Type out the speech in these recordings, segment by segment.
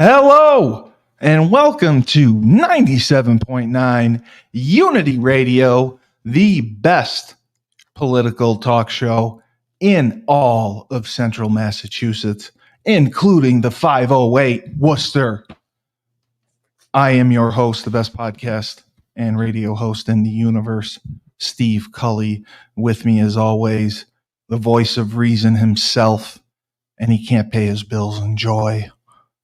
Hello and welcome to 97.9 Unity Radio, the best political talk show in all of central Massachusetts, including the 508 Worcester. I am your host, the best podcast and radio host in the universe, Steve Cully. With me as always, the voice of reason himself, and he can't pay his bills in joy,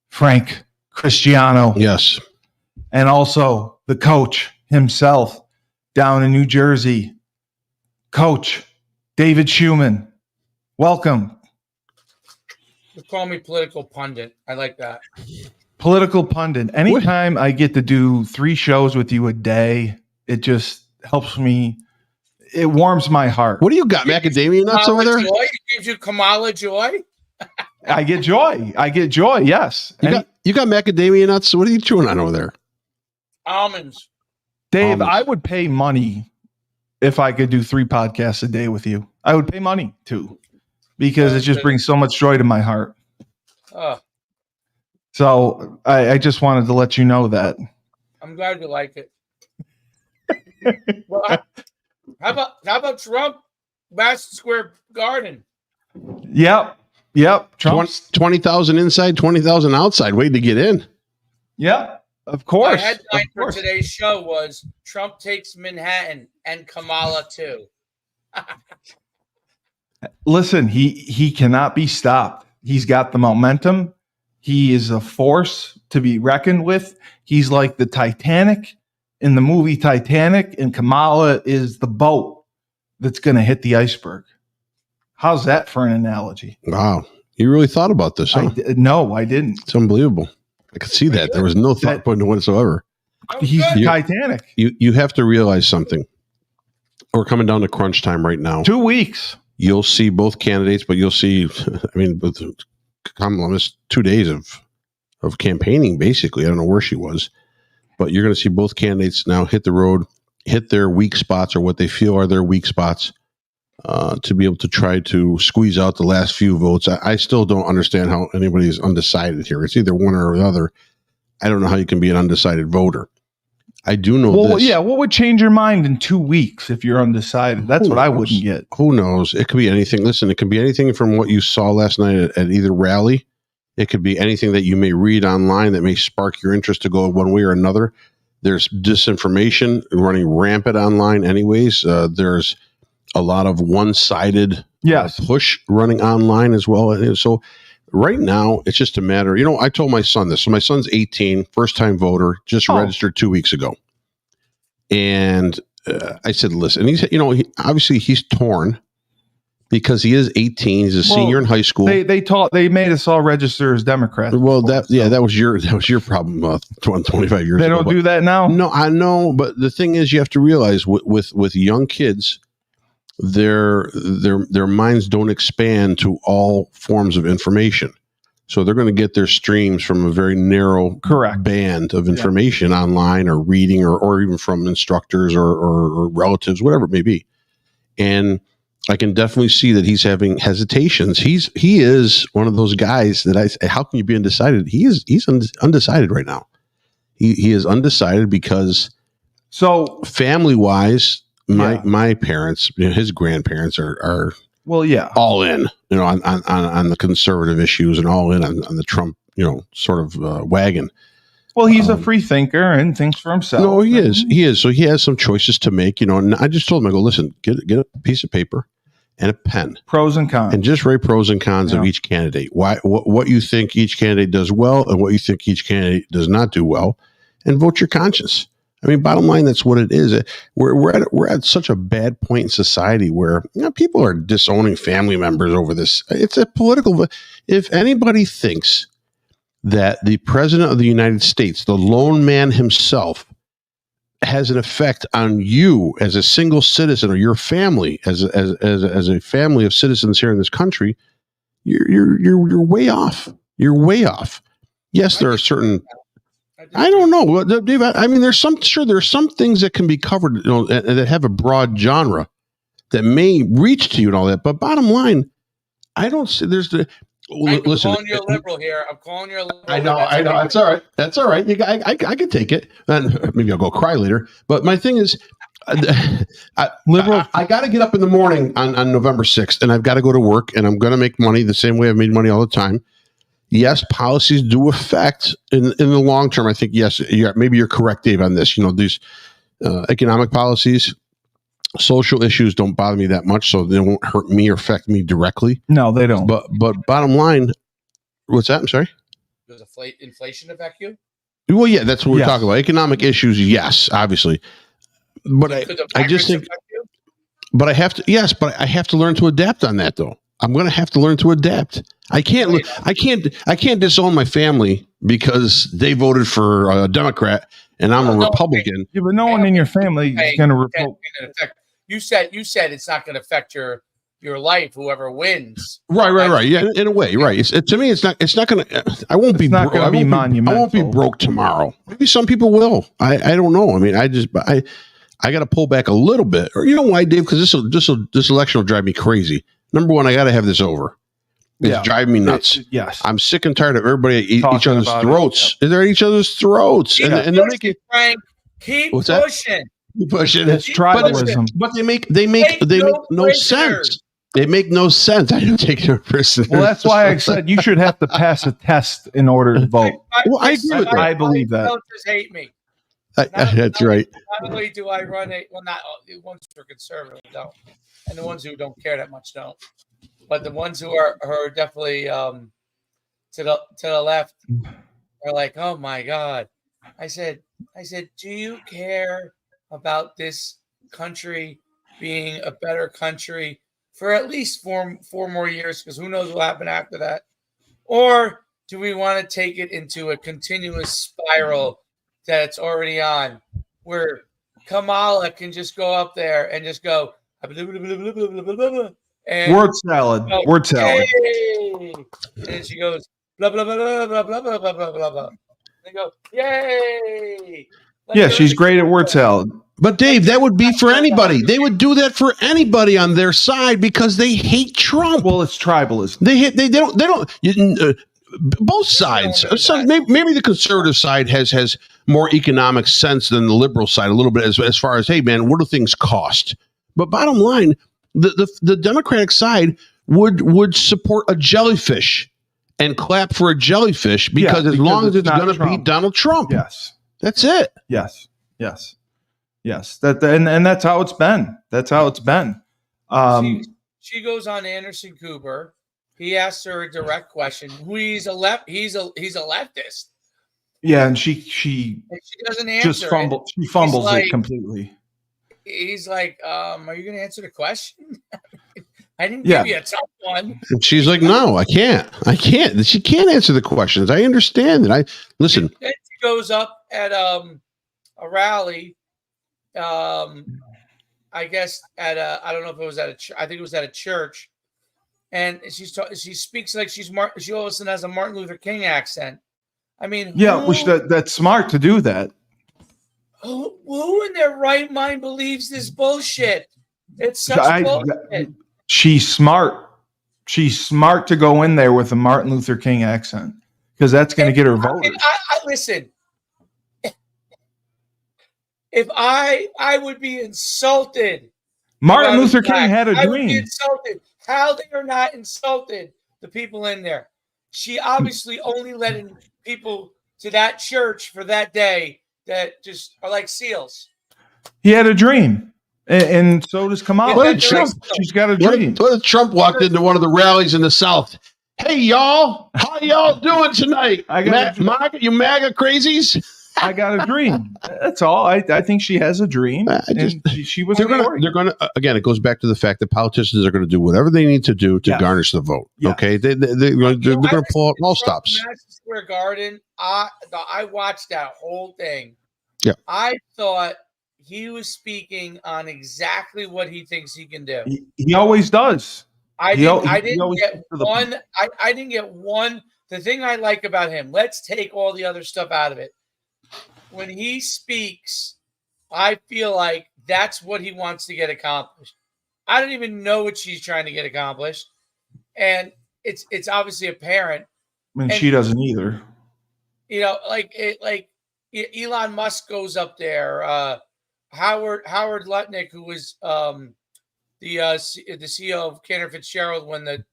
Frank Cristiano. Yes. And also the coach himself down in New Jersey, Coach David Schuman. Welcome. You call me political pundit. I like that. Political pundit. Anytime I get to do 3 shows with you a day, it just helps me. It warms my heart. What do you got? Macadamia nuts over there? Joy? It gives you Kamala joy? I get joy. Yes. You got macadamia nuts? What are you chewing on over there? Almonds. Dave, I would pay money if I could do 3 podcasts a day with you. I would pay money too, because it just brings so much joy to my heart. So I just wanted to let you know that. I'm glad you like it. Well, how about Trump? Madison Square Garden. Yep. Trump's 20,000 inside, 20,000 outside. Waiting to get in. Yep. Of course. My headline for today's show was Trump takes Manhattan and Kamala too. Listen, he cannot be stopped. He's got the momentum. He is a force to be reckoned with. He's like the Titanic in the movie Titanic, and Kamala is the boat that's going to hit the iceberg. How's that for an analogy? Wow. You really thought about this, huh? No, I didn't. It's unbelievable. I could see that. There was no thought put into it whatsoever. He's the Titanic. You have to realize something. We're coming down to crunch time right now. 2 weeks. You'll see both candidates, but you'll see, with Kamala missed 2 days of campaigning, basically. I don't know where she was. But you're going to see both candidates now hit the road, hit their weak spots or what they feel are their weak spots. To be able to try to squeeze out the last few votes. I still don't understand how anybody is undecided here. It's either one or the other. I don't know how you can be an undecided voter. I do know this. Yeah, what would change your mind in 2 weeks if you're undecided? That's what I wouldn't get. Who knows? It could be anything. Listen, it could be anything from what you saw last night at either rally. It could be anything that you may read online that may spark your interest to go one way or another. There's disinformation running rampant online anyways. There's a lot of one-sided push running online as well. So right now, it's just a matter. I told my son this. So my son's 18, first-time voter, just registered 2 weeks ago. And I said, listen, and he said, obviously he's torn because he is 18. He's a senior in high school. They made us all register as Democrats. Well, that was your problem 25 years ago. They don't do that now? No, I know. But the thing is, you have to realize with young kids, their minds don't expand to all forms of information. So they're going to get their streams from a very narrow band of information online or reading or even from instructors or relatives, whatever it may be. And I can definitely see that he's having hesitations. He is one of those guys that how can you be undecided? He's undecided right now. He is undecided because family-wise, my parents, his grandparents are all in, on the conservative issues and all in on the Trump, sort of wagon. Well, he's a free thinker and thinks for himself. No, he is. So he has some choices to make, and I just told him, I go, listen, get a piece of paper and a pen, pros and cons, and just write pros and cons of each candidate. What you think each candidate does well and what you think each candidate does not do well, and vote your conscience. Bottom line, that's what it is. We're at such a bad point in society where people are disowning family members over this. It's a political. If anybody thinks that the president of the United States, the lone man himself, has an effect on you as a single citizen or your family as a family of citizens here in this country, you're way off. You're way off. Yes, there are certain. I don't know, Dave. There's some things that can be covered, that have a broad genre that may reach to you and all that. But bottom line, I don't see I'm listen, calling you a liberal here. I'm calling you a liberal. I know. That's all right. That's all right. I can take it. And maybe I'll go cry later. But my thing is, Liberal. I got to get up in the morning on November 6th, and I've got to go to work, and I'm going to make money the same way I've made money all the time. Yes, policies do affect in the long term. I think, yes, maybe you're correct, Dave, on this. These economic policies, social issues don't bother me that much, so they won't hurt me or affect me directly. No, they don't. But bottom line, what's that? I'm sorry? Does inflation affect you? Well, yeah, that's what we're talking about. Economic issues, yes, obviously. But I just think, but I have to, yes, but I have to learn to adapt on that, though. I'm going to have to learn to adapt. I can't disown my family because they voted for a Democrat and I'm a Republican. Yeah, but no one in your family is going to vote. You said it's not going to affect your life. Whoever wins, right. Yeah, in a way, right. To me, it's not going to. I won't be monumental. I won't be broke tomorrow. Maybe some people will. I don't know. I mean, I got to pull back a little bit. Or you know why, Dave? Because this election will drive me crazy. Number one, I got to have this over. It's driving me nuts. Yes. I'm sick and tired of everybody at each other's throats. They're at each other's throats. And they're making Frank, keep pushing. Keep pushing. It's tribalism. But they make no sense. They make no sense. I don't take no prisoners. Well, that's why I said you should have to pass a test in order to vote. Well, I agree with that. I believe that. Relatives hate me. That's right. Not only do I run not the ones who are conservative don't, and the ones who don't care that much don't, but the ones who are definitely to the left are like, oh my God. I said, do you care about this country being a better country for at least four more years? Because who knows what will happen after that? Or do we want to take it into a continuous spiral that it's already on, where Kamala can just go up there and just go and word salad. Yay! And she goes blah blah blah blah blah blah blah blah blah blah. They go yay! Yeah, she's great at word salad. But Dave, that would be for anybody. They would do that for anybody on their side because they hate Trump. Well, it's tribalism. They don't. Both sides. Maybe the conservative side has more economic sense than the liberal side a little bit as far as, hey man, what do things cost? But bottom line, the Democratic side would support a jellyfish and clap for a jellyfish because as long as it's going to beat Donald Trump. Yes. That's it. Yes. And that's how it's been. She goes on Anderson Cooper. He asks her a direct question. He's a leftist. Yeah, and she doesn't answer. She fumbles it completely. He's like, "Are you going to answer the question? I didn't give you a tough one." And she's like, "No, I can't. She can't answer the questions. I understand it. Listen." Then she goes up at a rally. I guess I don't know if it was at a. I think it was at a church. And she speaks like she all of a sudden has a Martin Luther King accent. I mean, which that's smart to do that. Who in their right mind believes this bullshit? It's such bullshit. She's smart. She's smart to go in there with a Martin Luther King accent because that's going to get her voted. Listen, if I would be insulted. Martin Luther King had a dream. I would be insulted. How they are not insulted, the people in there. She obviously only let in people to that church for that day that just are like seals. He had a dream. And so does Kamala. She's got a dream. What if Trump walked into one of the rallies in the South? Hey, y'all. How y'all doing tonight? You MAGA crazies? I got a dream. That's all. I think she has a dream. She was. They're going to. Again, it goes back to the fact that politicians are going to do whatever they need to do to garnish the vote. Yes. Okay, they're going to pull out all stops. Madison Square Garden. I watched that whole thing. Yeah. I thought he was speaking on exactly what he thinks he can do. He always does. I didn't get one. I didn't get one. The thing I like about him. Let's take all the other stuff out of it. When he speaks, I feel like that's what he wants to get accomplished. I don't even know what she's trying to get accomplished. And it's obviously apparent. And she doesn't either. You know, like Elon Musk goes up there. Howard Lutnick, who was the CEO of Cantor Fitzgerald when the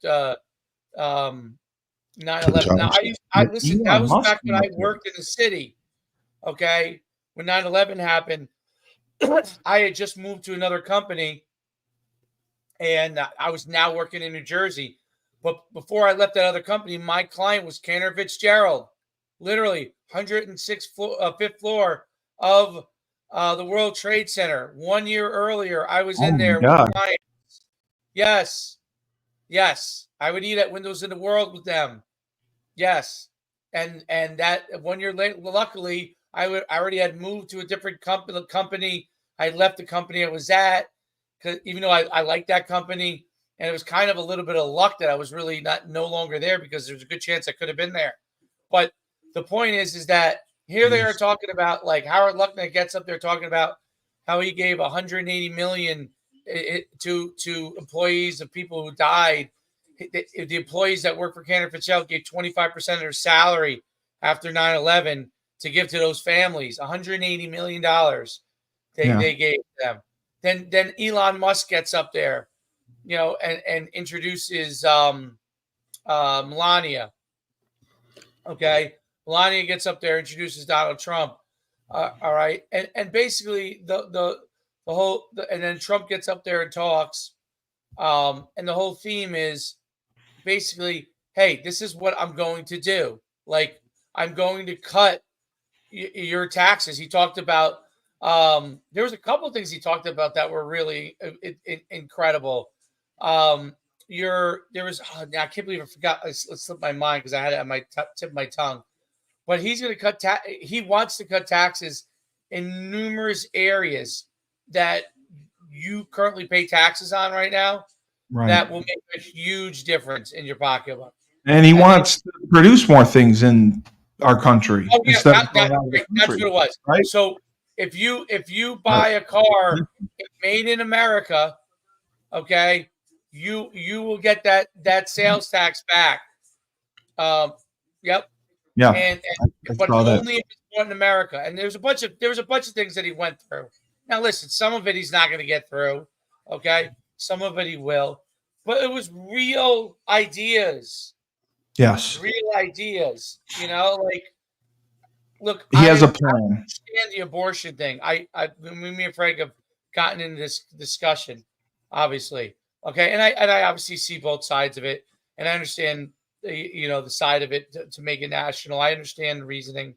9/11. Now, I listen. That was back when I worked in the city. Okay, when 9/11 happened, I had just moved to another company, and I was now working in New Jersey. But before I left that other company, my client was Cantor Fitzgerald, literally 105th floor of the World Trade Center. 1 year earlier, I was in there with clients. Yes, I would eat at Windows in the World with them. Yes, and that 1 year later, luckily, I already had moved to a different company. I left the company I was at, because even though I liked that company, and it was kind of a little bit of luck that I was really no longer there, because there's a good chance I could have been there. But the point is that here they are talking about, like, Howard Lutnick gets up there talking about how he gave $180 million to employees of people who died. The employees that work for Cantor Fitzgerald gave 25% of their salary after 9/11 to give to those families. $180 million they gave them. Then Elon Musk gets up there, you know, and introduces Melania. Okay, Melania gets up there, introduces Donald Trump. All right, and basically the whole, and then Trump gets up there and talks, and the whole theme is basically, hey, this is what I'm going to do. Like, I'm going to cut your taxes. He talked about, there was a couple of things he talked about that were really incredible. There was, I can't believe I forgot. It slipped my mind because I had it on my tip of my tongue. But he's going to cut he wants to cut taxes in numerous areas that you currently pay taxes on right now. Right. That will make a huge difference in your pocketbook. And he wants to produce more things in our country. Oh, yeah, that's what it was. Right? So if you buy a car made in America, okay, you will get that sales tax back. Yep. Yeah. And but only if it's bought in America. And there was a bunch of things that he went through. Now listen, some of it he's not going to get through. Okay. Some of it he will. But it was real ideas. Yes. Real ideas. You know, like, look, he has a plan. I understand the abortion thing. Me and Frank have gotten into this discussion, obviously. Okay. And I obviously see both sides of it. And I understand the side of it to make it national. I understand the reasoning.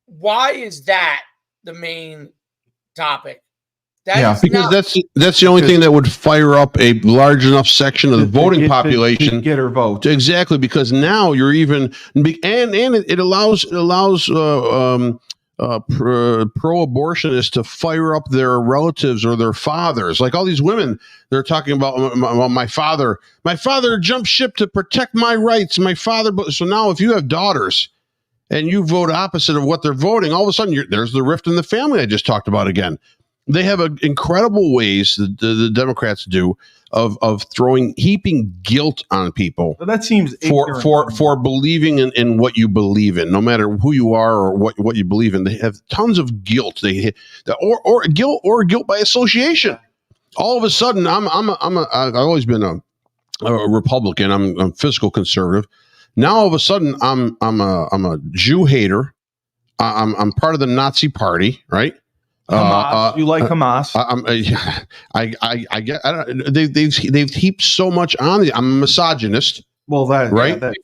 Why is that the main topic? That's the only thing that would fire up a large enough section of the voting population to get her vote. Exactly, because now you're even, and it allows pro-abortionists to fire up their relatives or their fathers. Like all these women, they're talking about my father. My father jumped ship to protect my rights. My father. So now if you have daughters and you vote opposite of what they're voting, all of a sudden there's the rift in the family I just talked about again. They have incredible ways that the Democrats do of heaping guilt on people. Well, that seems for believing in what you believe in, no matter who you are or what you believe in. They have tons of guilt. Or guilt by association. All of a sudden, I've always been a Republican. I'm fiscal conservative. Now all of a sudden, I'm a Jew hater. I'm part of the Nazi party, right? Hamas. You like Hamas? I get. I don't, they've heaped so much on me. I'm a misogynist. Well, right. What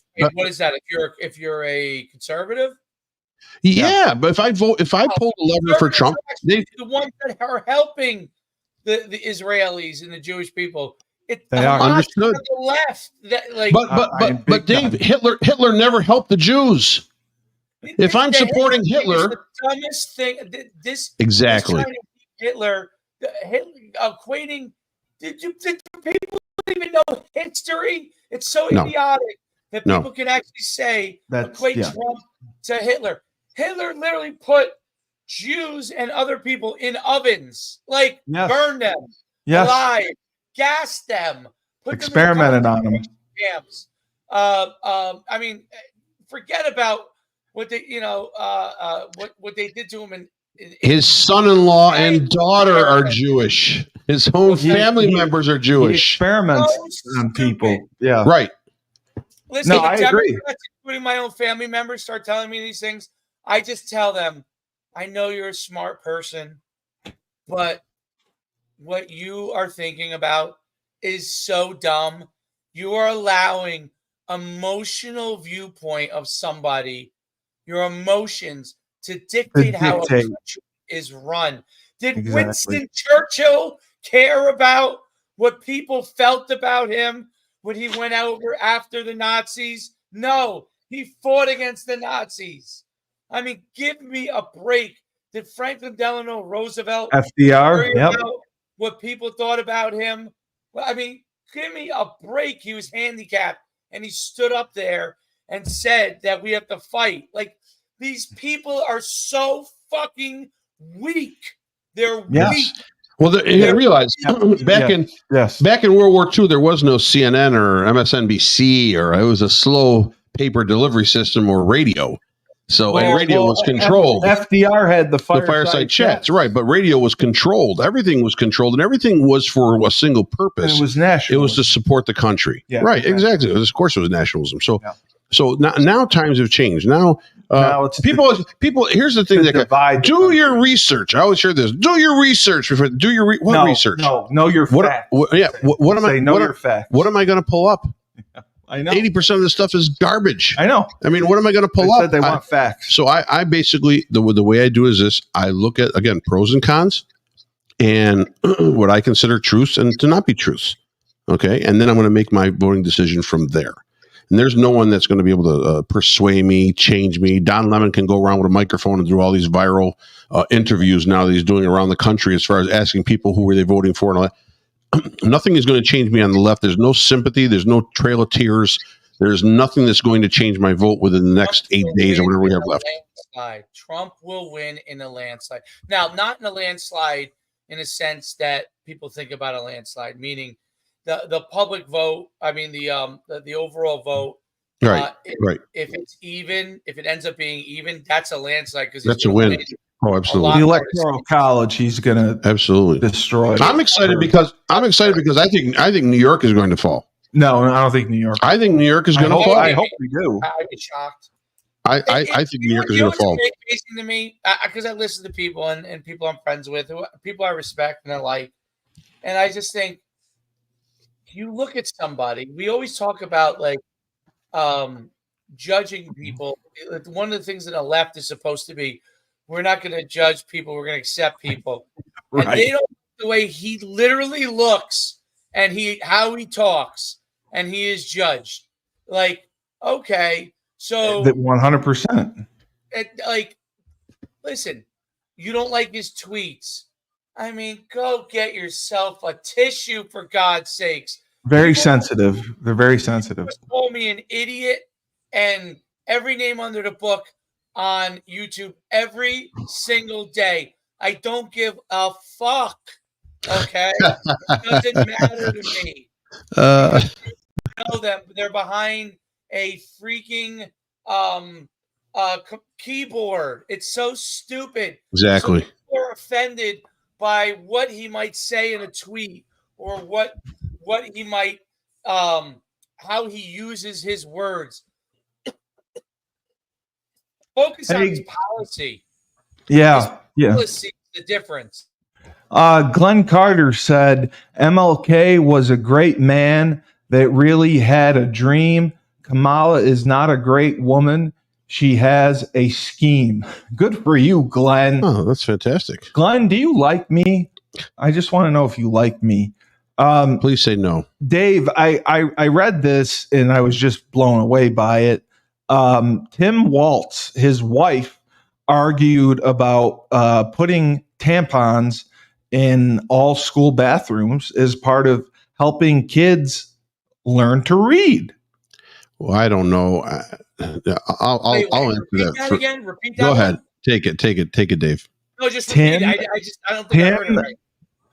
is that? If you're a conservative? Yeah, but if I pull the lever for Trump, the ones that are helping the Israelis and the Jewish people. They are understood. On the left, but Dave, Hitler never helped the Jews. If I'm supporting Hitler, the dumbest thing. Exactly. Hitler equating. Did people even know history? It's so idiotic that people can actually say equate Trump to Hitler. Hitler literally put Jews and other people in ovens, burned them alive, gassed them, experimented on them. camps. I mean, forget about what they, what they did to him. And his son-in-law and daughter are Jewish. His own family members are He Jewish. experiments So on people. stupid. Yeah. Right. Listen, No, the I agree. Democrats, including my own family members, start telling me these things. I just tell them, I know you're a smart person, but what you are thinking about is so dumb. You are allowing emotional viewpoint of somebody, your emotions, to dictate how a country is run. Did Winston Churchill care about what people felt about him when he went over after the Nazis? No, he fought against the Nazis. I mean, give me a break. Did Franklin Delano Roosevelt FDR? worry about what people thought about him? Well, I mean, give me a break. He was handicapped, and he stood up there and said that we have to fight. Like, these people are so fucking weak. They're weak. Well, you realize back in World War II, there was no CNN or MSNBC, or it was a slow paper delivery system or radio. So and radio was controlled. FDR had the fireside chats, right? But radio was controlled. Everything was controlled, and everything was for a single purpose. And it was national. It was to support the country. Yeah, right? Exactly. Of course, it was nationalism. So, so now times have changed. Now it's people. Here's the thing: do your research. I always hear this: do your research before do your research. Know your facts. What am I? What am I going to pull up? I know 80% of the stuff is garbage. I know. I mean, what am I going to pull up? Said they want facts. So I basically the way I do is this: I look at again pros and cons, and what I consider truths and to not be truths. Okay, and then I'm going to make my voting decision from there. And there's no one that's going to be able to persuade me, change me. Don Lemon can go around with a microphone and do all these viral interviews now that he's doing around the country as far as asking people who were they voting for and all that. Nothing is going to change me on the left. There's no sympathy. There's no trail of tears. There's nothing that's going to change my vote within the next 8 days or whatever we have left. Trump will win in a landslide. Now, not in a landslide in a sense that people think about a landslide, meaning the public vote. I mean, the overall vote. Right. If it's even, if it ends up being even, that's a landslide because that's a win. Oh, absolutely. The Electoral College, he's going to absolutely destroy. I'm excited because I think New York is going to fall. No, I don't think New York. I think New York is going to fall. I hope we do. I'd be shocked. I think New York is going to fall. Amazing to me because I listen to people and people I'm friends with, people I respect and I like, and I just think you look at somebody. We always talk about like judging people. One of the things that the left is supposed to be. We're not going to judge people. We're going to accept people. Right. And they don't like the way he literally looks and how he talks, and he is judged. Like, okay, so 100%. Like, listen, you don't like his tweets. I mean, go get yourself a tissue for God's sakes. Very sensitive. They're very sensitive. Call me an idiot and every name under the book on YouTube every single day. I don't give a fuck. Okay? It doesn't matter to me. You know them. They're behind a freaking keyboard. It's so stupid. Exactly. So people are offended by what he might say in a tweet or what he might how he uses his words. Focus on his policy. Yeah. His policy is the difference. Glenn Carter said MLK was a great man that really had a dream. Kamala is not a great woman. She has a scheme. Good for you, Glenn. Oh, that's fantastic. Glenn, do you like me? I just want to know if you like me. Please say no. Dave, I read this and I was just blown away by it. Tim Walz, his wife, argued about putting tampons in all school bathrooms as part of helping kids learn to read. Well, I don't know. I'll answer that. Again. Repeat that. Go ahead. Take it, Dave. No, just repeat it. I don't think I heard it right.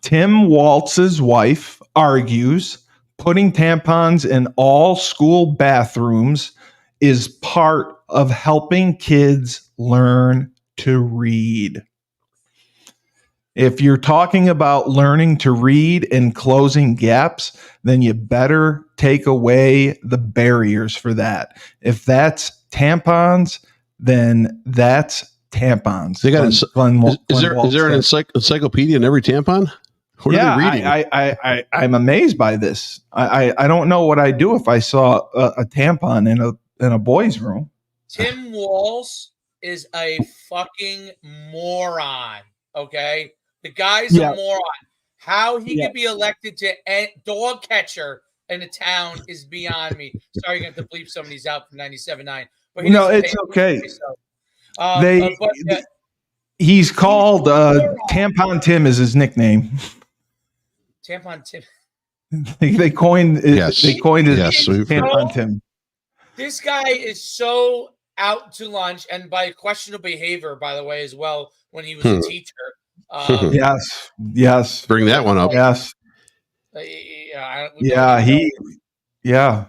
Tim Walz's wife argues putting tampons in all school bathrooms is part of helping kids learn to read. If you're talking about learning to read and closing gaps, then you better take away the barriers for that. If that's tampons, then that's tampons. They got is there an encyclopedia in every tampon? What are they reading? I'm amazed by this. I don't know what I'd do if I saw a tampon in a boy's room. Tim Walz is a fucking moron. Okay, the guy's a moron. How he could be elected to dog catcher in a town is beyond me. Sorry, you're going to have to bleep some of these out from 97.9. But no, it's okay. He's called Tampon Tim is his nickname. Tampon Tim. They coined it. Yes. They coined it Tampon Tim. This guy is so out to lunch and by questionable behavior, by the way, as well, when he was a teacher. Yes. Bring that one up. Yes.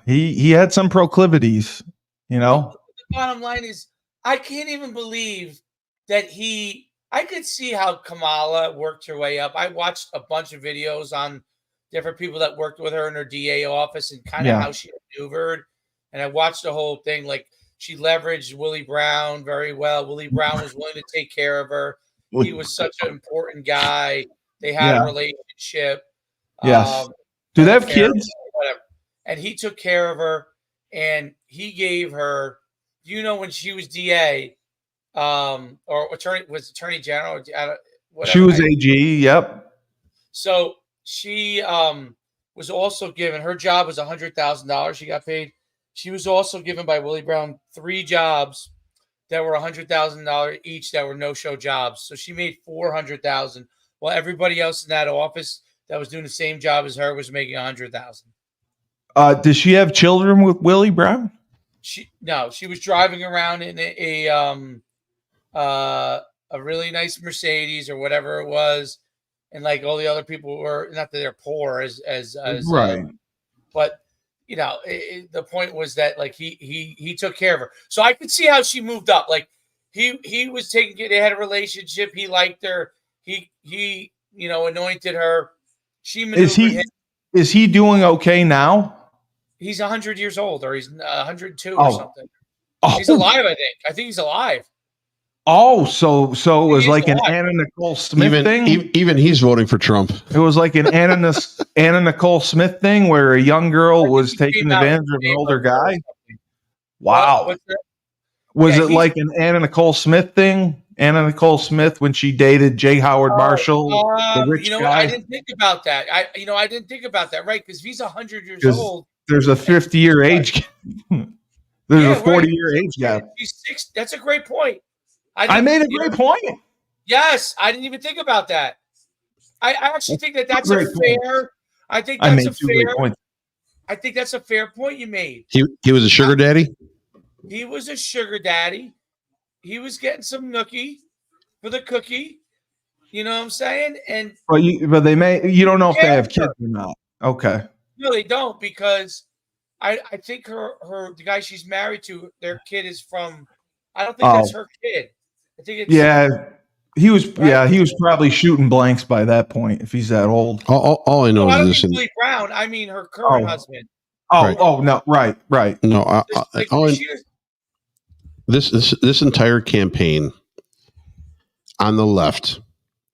He had some proclivities, you know. The bottom line is, I can't even believe that I could see how Kamala worked her way up. I watched a bunch of videos on different people that worked with her in her DA office and kind of how she maneuvered. And I watched the whole thing. Like, she leveraged Willie Brown very well. Willie Brown was willing to take care of her. He was such an important guy. They had a relationship. Yes. Do they have kids? Whatever. And he took care of her, and he gave her, when she was DA, or attorney general, whatever. She was AG. Yep. So she was also given, her job was $100,000. She got paid. She was also given by Willie Brown 3 jobs that were $100,000 each that were no-show jobs. So she made $400,000, while everybody else in that office that was doing the same job as her was making $100,000. Does she have children with Willie Brown? No, she was driving around in a really nice Mercedes or whatever it was, and like all the other people were, not that they're poor as right, but the point was that like he took care of her, so I could see how she moved up. Like he was taking, they had a relationship, he liked her, he anointed her. She maneuvered him. Is he doing okay now? He's 100 years old, or he's 102 or something. He's alive, I think. I think he's alive. Oh, so it was like an Anna Nicole Smith thing? Even he's voting for Trump. It was like an Anna Nicole Smith thing where a young girl was taking advantage of an older guy? Wow. Was it like an Anna Nicole Smith thing? Anna Nicole Smith when she dated J. Howard Marshall, the rich guy? I didn't think about that. I didn't think about that, right? Because if he's 100 years old. There's a 50-year age gap. There's a 40-year age gap. He's 6. That's a great point. I made a great point. Yes, I didn't even think about that. I actually think that's a fair. I think that's a fair point. I think that's a fair point you made. He was a sugar daddy. He was a sugar daddy. He was getting some nookie for the cookie. You know what I'm saying? And but they may. You don't know if they have kids or not. Okay. No, they don't, because I think the guy she's married to, their kid is from. I don't think that's her kid. I think it's he was. Right? Yeah, he was probably shooting blanks by that point if he's that old. All I know is this. Willie Brown. I mean, her current husband. No, right. No, this entire campaign on the left,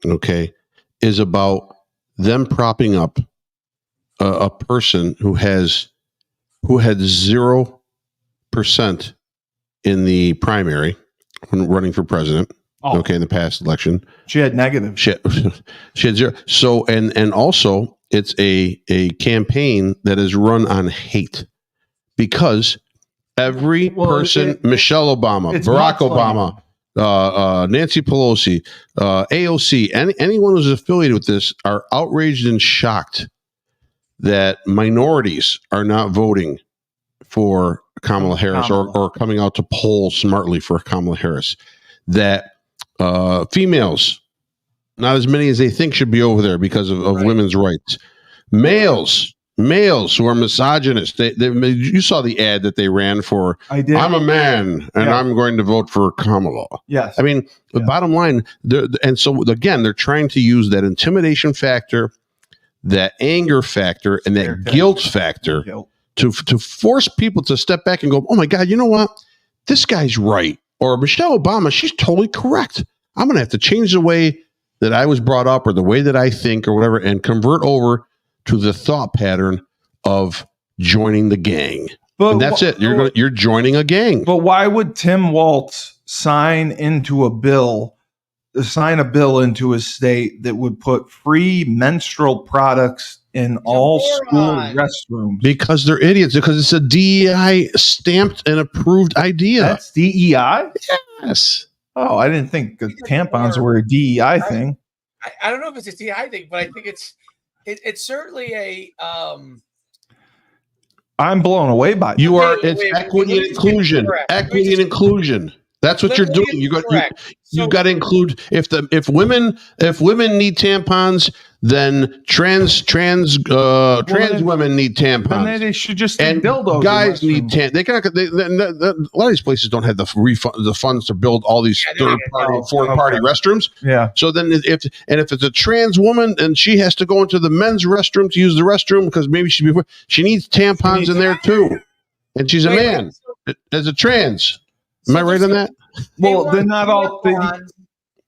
okay, is about them propping up a person who had 0% in the primary when running for president. Okay, in the past election, she had negative. She had 0. So and also it's a campaign that is run on hate, because every person, Michelle Obama, Barack Obama, Nancy Pelosi, AOC, anyone who's affiliated with this are outraged and shocked that minorities are not voting for Kamala Harris or coming out to poll smartly for Kamala Harris. That females, not as many as they think should be over there because of women's rights. Males, males who are misogynist. You saw the ad that they ran for. I did. I'm a man, and I'm going to vote for Kamala. Yes. I mean, the bottom line, and so again, they're trying to use that intimidation factor, that anger factor, and that guilt factor to force people to step back and go, oh my God, you know what? This guy's right. Or Michelle Obama, she's totally correct. I'm going to have to change the way that I was brought up or the way that I think or whatever and convert over to the thought pattern of joining the gang. And that's it. You're joining a gang. But why would Tim Walz sign a bill into his state that would put free menstrual products in all school restrooms? Because they're idiots. Because it's a DEI stamped and approved idea. That's DEI? Yes. Oh, I didn't think tampons were a DEI thing. I don't know if it's a DEI thing, but I think it's certainly a. I'm blown away by it. It's equity and inclusion. Equity and inclusion. That's what you're doing. You've got to include if women need tampons, then trans women need tampons. Then they should just and dildos. Guys need a lot of these places don't have the funds to build all these foreign party restrooms. Yeah. So then if it's a trans woman and she has to go into the men's restroom to use the restroom because maybe she needs tampons in there too, and she's a man as a trans. Am I right on that? Well, they're not all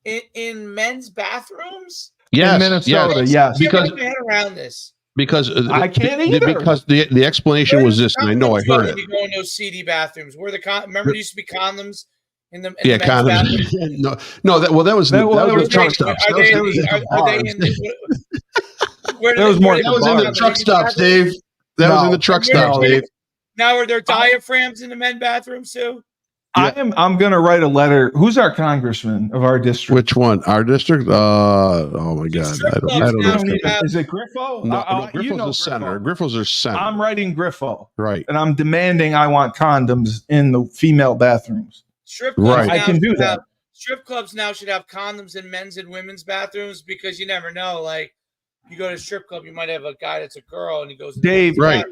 in men's bathrooms. Yes, in Minnesota. Yes, because my head around this. Because I can't either. Because the explanation was this, and I know I heard it. You go in those seedy bathrooms where remember there used to be condoms in the condoms. No. That was the truck stops. Are they in the truck stops, Dave. That was in the truck stops, Dave. Now are there diaphragms in the men's bathrooms too? Yeah. I'm going to write a letter. Who's our congressman of our district? Which one? Our district? Oh my God! I don't know. Is it Griffo? No, Griffo's the senator. Griffo's our senator. I'm writing Griffo. Right. And I'm demanding I want condoms in the female bathrooms. Strip clubs I can do that. Strip clubs now should have condoms in men's and women's bathrooms because you never know. Like you go to a strip club, you might have a guy that's a girl and he goes. Dave, right.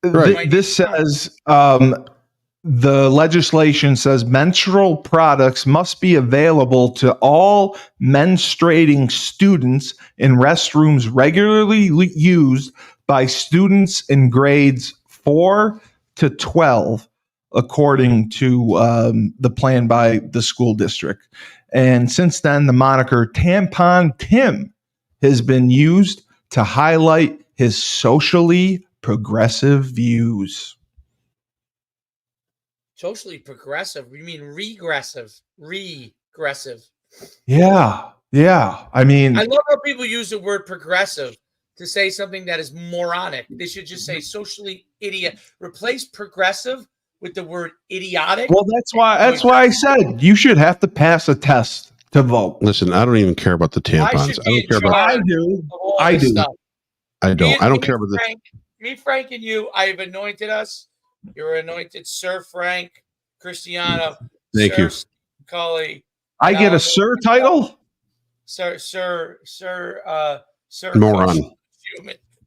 This says. The legislation says menstrual products must be available to all menstruating students in restrooms regularly used by students in grades 4 to 12, according to the plan by the school district. And since then, the moniker Tampon Tim has been used to highlight his socially progressive views. Socially progressive? You mean regressive? Regressive. Yeah. I mean, I love how people use the word progressive to say something that is moronic. They should just say socially idiot. Replace progressive with the word idiotic. Well, that's why I said you should have to pass a test to vote. Listen, I don't even care about the tampons. I don't care about. I do. I don't care about this. Me, Frank, and you. I have anointed us. You're anointed Sir Frank, Cristiano. Thank you. Cully. I get a Sir title? Sir Moron.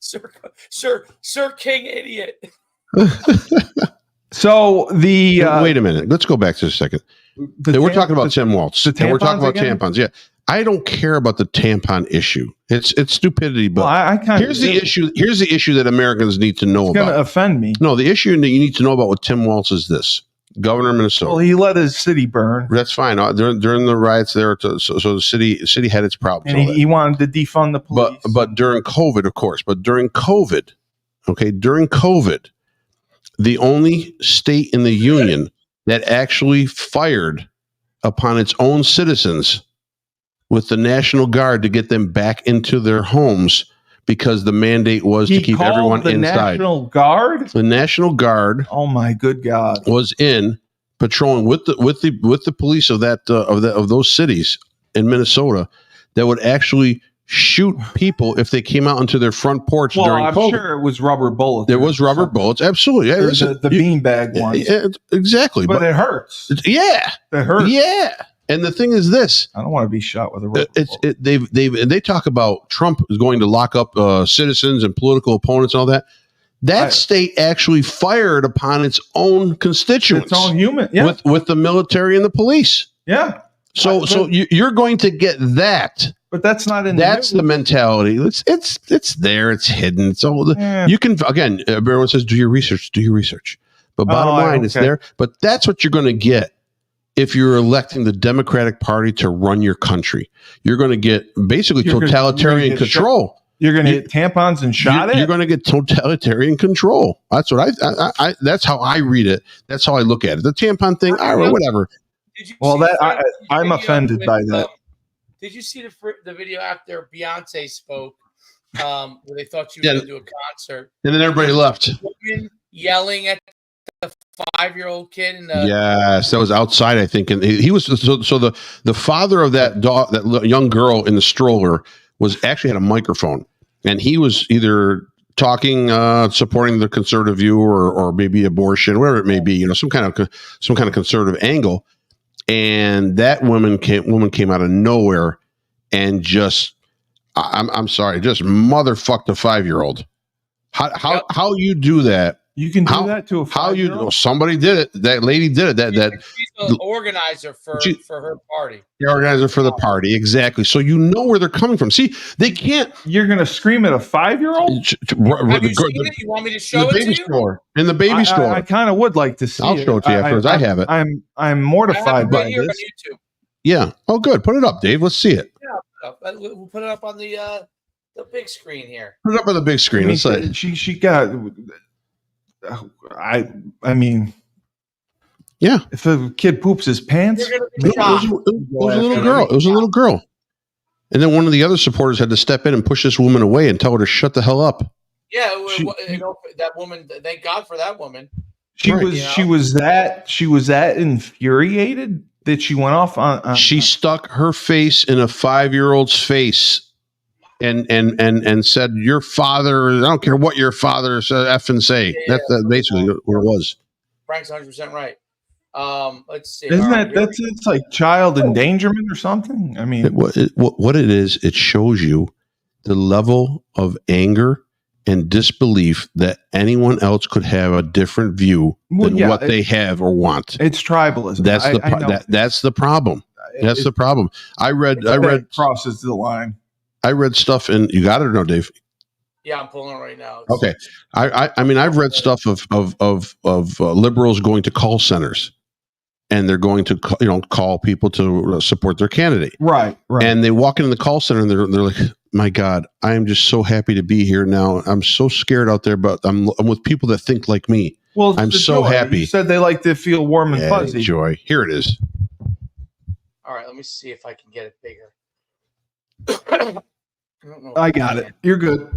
Sir King Idiot. So wait a minute. Let's go back to a second. We're talking about Tim Walz. And we're talking about tampons. Yeah. I don't care about the tampon issue. It's stupidity. But here's the issue. Here's the issue that Americans need to know about. It's going to offend me. No, the issue that you need to know about with Tim Walz is this: Governor of Minnesota. Well, he let his city burn. That's fine. During the riots there, so the city had its problems. And he wanted to defund the police. But during COVID, of course. But during COVID, the only state in the union that actually fired upon its own citizens with the National Guard to get them back into their homes because the mandate was to keep everyone inside. The National Guard? Oh my good God. Was in patrolling with the police of those cities in Minnesota that would actually shoot people if they came out onto their front porch during COVID. I'm sure it was rubber bullets. There was rubber bullets, absolutely. Yeah, the beanbag ones. Yeah, exactly. But it hurts. Yeah. It hurts. Yeah. And the thing is this: I don't want to be shot with a rubber bullet. They talk about Trump is going to lock up citizens and political opponents and all that. That state actually fired upon its own constituents, its own human, with the military and the police. Yeah. So you're going to get that. But that's not in. That's the mentality. It's there. It's hidden. It's all. You can again. Everyone says, "Do your research. Do your research." But bottom line, it's there. But that's what you're going to get if you're electing the Democratic Party to run your country. You're going to get basically totalitarian control. You're going to get tampons and shot. You're going to get totalitarian control. That's what I. That's how I read it. That's how I look at it. The tampon thing, whatever. I'm offended by that. Did you see the video after Beyonce spoke, where they thought she was going to do a concert, and then everybody left, yelling at the 5-year-old kid? Yes, that was outside, I think, and he was so the father of that dog, that young girl in the stroller, was actually had a microphone, and he was either talking, supporting the conservative view, or maybe abortion, whatever it may be, some kind of conservative angle. And that woman came out of nowhere and just, I'm sorry, just motherfucked a 5-year-old. How you do that? You can do that to a 5-year-old? Somebody did it. That lady did it. She's an organizer for her party. The organizer for the party, exactly. So you know where they're coming from. See, they can't. You're going to scream at a 5-year-old? Have you seen it? You want me to show it to you? In the baby store. I kind of would like to see it. I'll show it to you afterwards. I have it. I'm mortified by this. On YouTube. Yeah. Oh, good. Put it up, Dave. Let's see it. Yeah, we'll put it up on the big screen here. Put it up on the big screen. She got. I mean, yeah. If a kid poops his pants, it was a little girl. It was a little girl. And then one of the other supporters had to step in and push this woman away and tell her to shut the hell up. Yeah, that woman. Thank God for that woman. She was that infuriated that she went off on. She stuck her face in a 5-year-old's face. And said, your father, I don't care what your father effing say. That's basically what it was. Frank's 100% right. Let's see. Isn't it's like child endangerment or something? I mean, what it is, it shows you the level of anger and disbelief that anyone else could have a different view than what they have or want. It's tribalism. That's the problem. That's the problem. I read crosses the line. I read stuff, and you got it or no, Dave? Yeah, I'm pulling it right now. Okay. I mean, I've read stuff of liberals going to call centers, and they're going to call people to support their candidate. Right. And they walk into the call center, and they're like, "My God, I am just so happy to be here now. I'm so scared out there, but I'm with people that think like me. Well, I'm so happy." You said they like to feel warm and fuzzy. Joy. Here it is. All right, let me see if I can get it bigger. I got it. You're good.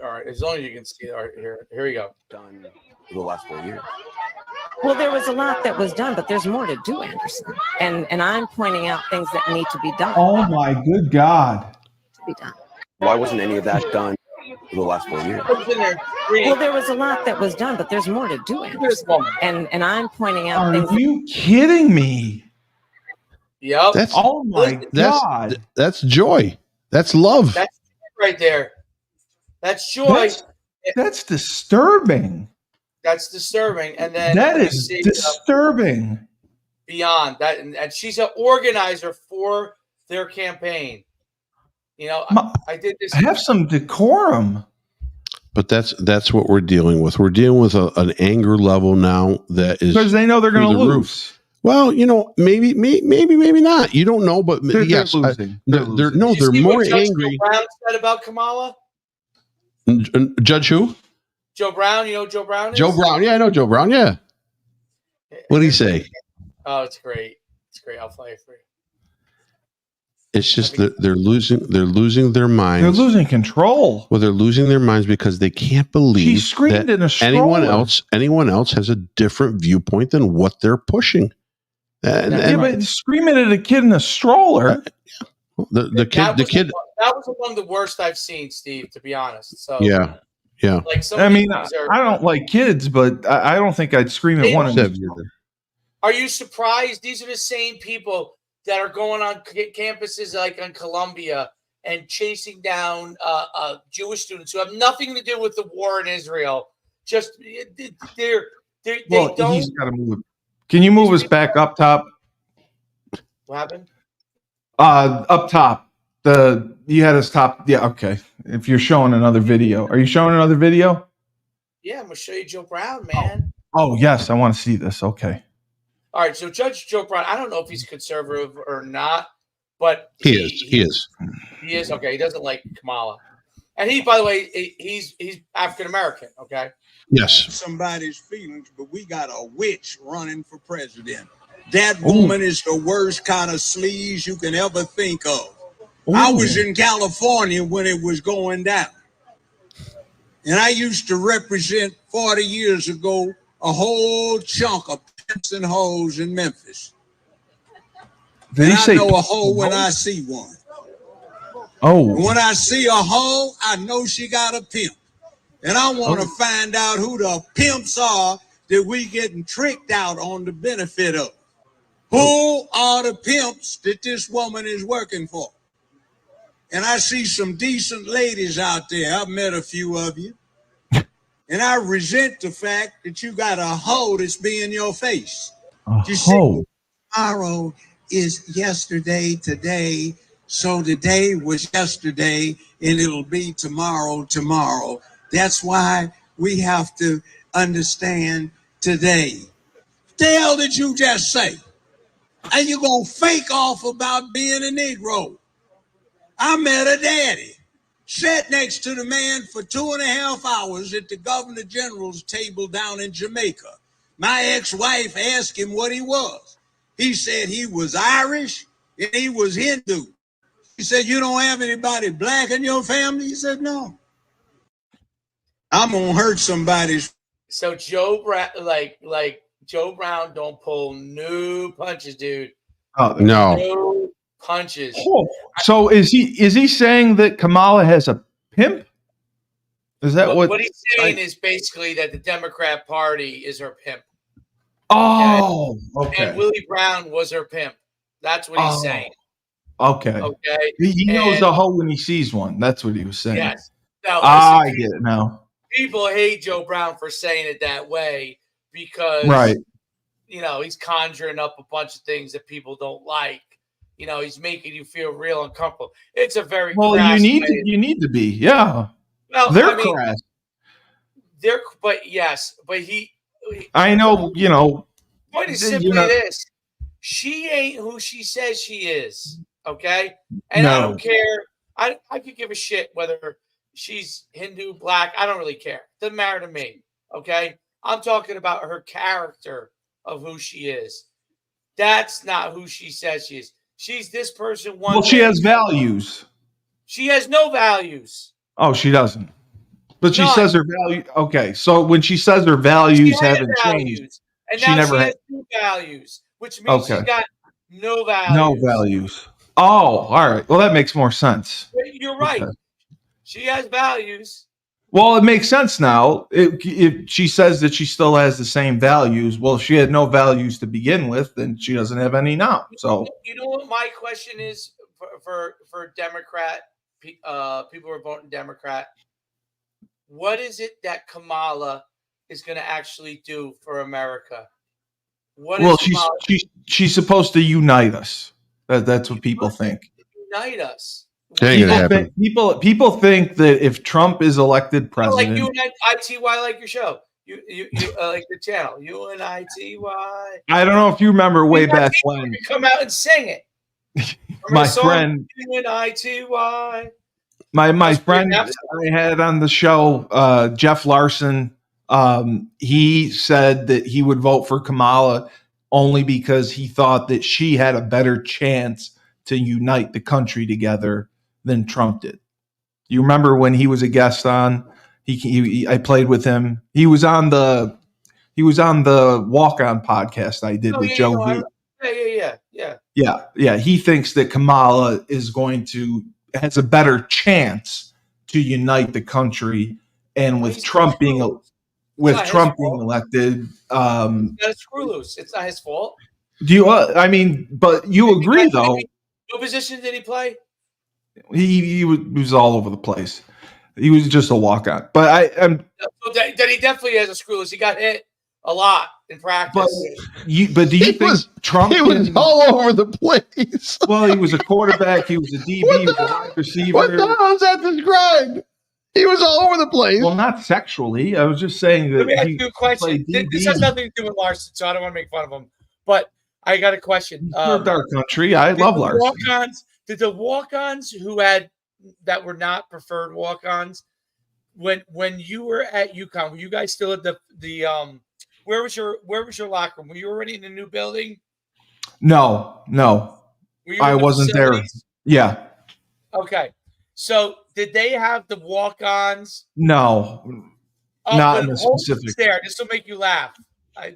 All right, as long as you can see it. All right, here we go. Done the last 4 years. Well, there was a lot that was done, but there's more to do, Anderson. And I'm pointing out things that need to be done. Oh my good God. To be done. Why wasn't any of that done the last 4 years? Well, there was a lot that was done, but there's more to do, Anderson. And I'm pointing out things. Are you kidding me? Yep. Oh my God. That's joy. That's love. That's right there. That's joy. That's disturbing. That's disturbing. And then that is disturbing. Beyond that, and she's an organizer for their campaign. I did this. Have some decorum. But that's what we're dealing with. We're dealing with an anger level now that is because they know they're going to lose. Well, maybe not. You don't know, but yes, they're losing. They're more angry. Joe Brown said about Kamala. Judge who? Joe Brown. You know who Joe Brown is? Joe Brown. Yeah, I know Joe Brown. Yeah. What did he say? Oh, it's great. It's great. I'll play it for you. It's just they're losing their minds. They're losing control. Well, they're losing their minds because they can't believe that anyone else has a different viewpoint than what they're pushing. But screaming at a kid in a stroller. The kid. That was among the worst I've seen, Steve. To be honest. So yeah. Like I don't like kids, but I don't think I'd scream at one of them. Are you surprised? These are the same people that are going on campuses like on Columbia and chasing down Jewish students who have nothing to do with the war in Israel. Just they don't. He's got to move. Can you move us back up top? What happened? Up top. You had us top. Yeah, okay. If you're showing another video, are you showing another video? Yeah, I'm gonna show you Joe Brown, man. Oh yes, I want to see this. Okay. All right, so Judge Joe Brown, I don't know if he's conservative or not, but He is. He is. Okay, he doesn't like Kamala. And he, by the way, he's African American, okay? Yes. Somebody's feelings, but we got a witch running for president. That woman is the worst kind of sleaze you can ever think of. I was in California when it was going down. And I used to represent 40 years ago a whole chunk of pimps and hoes in Memphis. Did he say I know a hoe when I see one. Oh. When I see a hoe, I know she got a pimp. And I want to find out who the pimps are that we getting tricked out on the benefit of. Who are the pimps that this woman is working for? And I see some decent ladies out there. I've met a few of you. And I resent the fact that you got a hoe that's being your face. You see, tomorrow is yesterday, today. So today was yesterday, and it'll be tomorrow. That's why we have to understand today. What the hell did you just say? And you gonna fake off about being a Negro? I met a daddy. Sat next to the man for 2.5 hours at the Governor General's table down in Jamaica. My ex-wife asked him what he was. He said he was Irish and he was Hindu. He said, you don't have anybody black in your family? He said, no. I'm going to hurt somebody's. So Joe Brown, like Joe Brown don't pull no punches, dude. No. No punches. So is he saying that Kamala has a pimp? Is that what he's saying is basically that the Democrat Party is her pimp. Oh, okay. And Willie Brown was her pimp. That's what he's saying. Okay. Okay. He knows a hoe when he sees one. That's what he was saying. Yes. Now, I get it now. People hate Joe Brown for saying it that way because, he's conjuring up a bunch of things that people don't like. He's making you feel real uncomfortable. It's a very you need to be, yeah. Well, they're crass. But he. I know, Point is simply this: she ain't who she says she is. Okay, and I don't care. I could give a shit whether she's Hindu, black. I don't really care. Doesn't matter to me. Okay, I'm talking about her character of who she is. That's not who she says she is. She's this person. She has values. She has no values. Oh, she doesn't. But she says her value. Okay, so when she says her values haven't changed, and now she has two values, which means she's got no values. No values. Oh, all right. Well, that makes more sense. You're right. Okay. She has values. Well, it makes sense now. If she says that she still has the same values, well, if she had no values to begin with, then she doesn't have any now. So you know what my question is for Democrat people who are voting Democrat. What is it that Kamala is going to actually do for America? She's supposed to unite us. That's what people think. Unite us. People think that if Trump is elected president, like UNITY, like your show, you like the channel, UNITY. I don't know if you remember way back when. Come out and sing it. My friend, UNITY. My friend I had on the show, Jeff Larson, he said that he would vote for Kamala only because he thought that she had a better chance to unite the country together than Trump did. You remember when he was a guest on? I played with him. He was on the Walk On podcast I did with Joe. Yeah. He thinks that Kamala has a better chance to unite the country, and with Trump being elected, It's not screw loose. It's not his fault. Do you? I mean, but you agree though. What position did he play? He was all over the place. He was just a walk-on. But I'm. So that he definitely has a screwless. He got hit a lot in practice. But do you think Trump? He was all over the place. Well, he was a quarterback. He was a DB. He was a wide receiver. What the hell is that described? He was all over the place. Well, not sexually. I was just saying that. Let me ask you a question. This has nothing to do with Larson, so I don't want to make fun of him. But I got a question. Served our country. I love Larson. Did the walk-ons that were not preferred walk-ons, when you were at UConn, were you guys still at the where was your locker room? Were you already in the new building? No. I wasn't there. Yeah. Okay. So did they have the walk-ons? No. Not in a specific. There, this will make you laugh.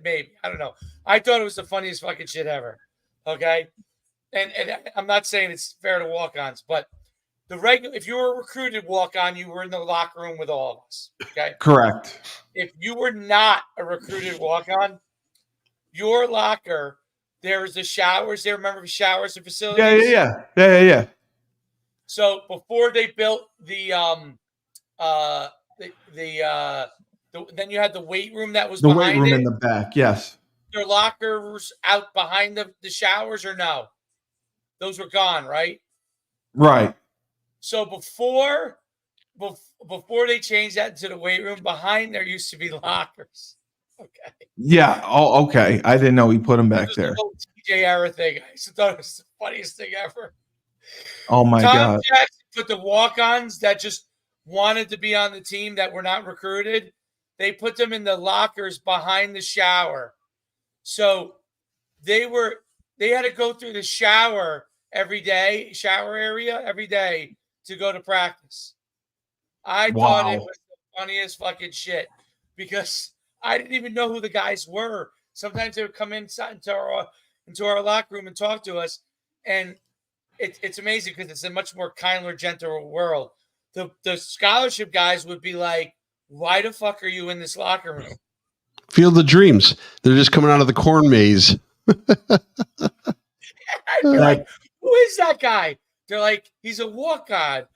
Maybe. I don't know. I thought it was the funniest fucking shit ever. Okay. And I'm not saying it's fair to walk-ons, but if you were a recruited walk-on, you were in the locker room with all of us. Okay. Correct. If you were not a recruited walk-on, your locker, there was the showers there. Remember the showers and facilities? Yeah. So before they built then you had the weight room that was the behind weight room it. in the back. Yes. Their lockers out behind the showers, or no? Those were gone, right? Right. So before they changed that to the weight room, behind there used to be lockers. Okay. Yeah. Oh, okay. I didn't know he put them back there. The whole TJ era thing. I just thought it was the funniest thing ever. Oh my Tom God. Jackson put the walk-ons that just wanted to be on the team that were not recruited. They put them in the lockers behind the shower. So they had to go through the shower area every day to go to practice. I thought it was the funniest fucking shit because I didn't even know who the guys were. Sometimes they would come inside into our locker room and talk to us, and it's amazing because it's a much more kinder, gentler world. The scholarship guys would be like, "Why the fuck are you in this locker room?" Field of Dreams. They're just coming out of the corn maze. I'd be like, "Who is that guy?" They're like, "He's a walk-on."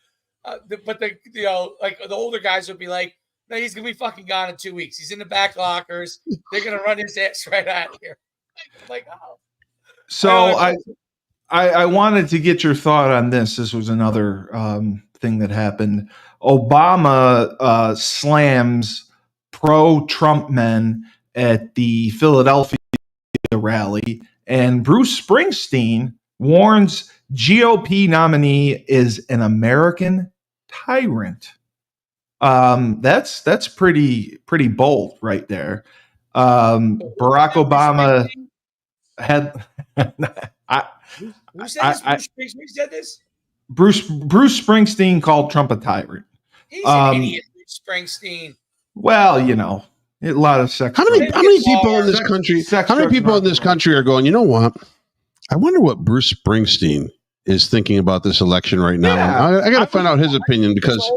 But the older guys would be like, "No, he's gonna be fucking gone in 2 weeks. He's in the back lockers. They're gonna run his ass right out of here." I'm like, oh. So I wanted to get your thought on this. This was another thing that happened. Obama slams pro-Trump men at the Philadelphia rally, and Bruce Springsteen warns GOP nominee is an American tyrant. That's pretty bold right there. Barack Obama had. Who said this? Who said this? Bruce Springsteen called Trump a tyrant. He's an idiot, Bruce Springsteen. Well, a lot of sex. How many people in this country? How many people in this country are going? You know what? I wonder what Bruce Springsteen is thinking about this election right now. Yeah, I got to find out his opinion because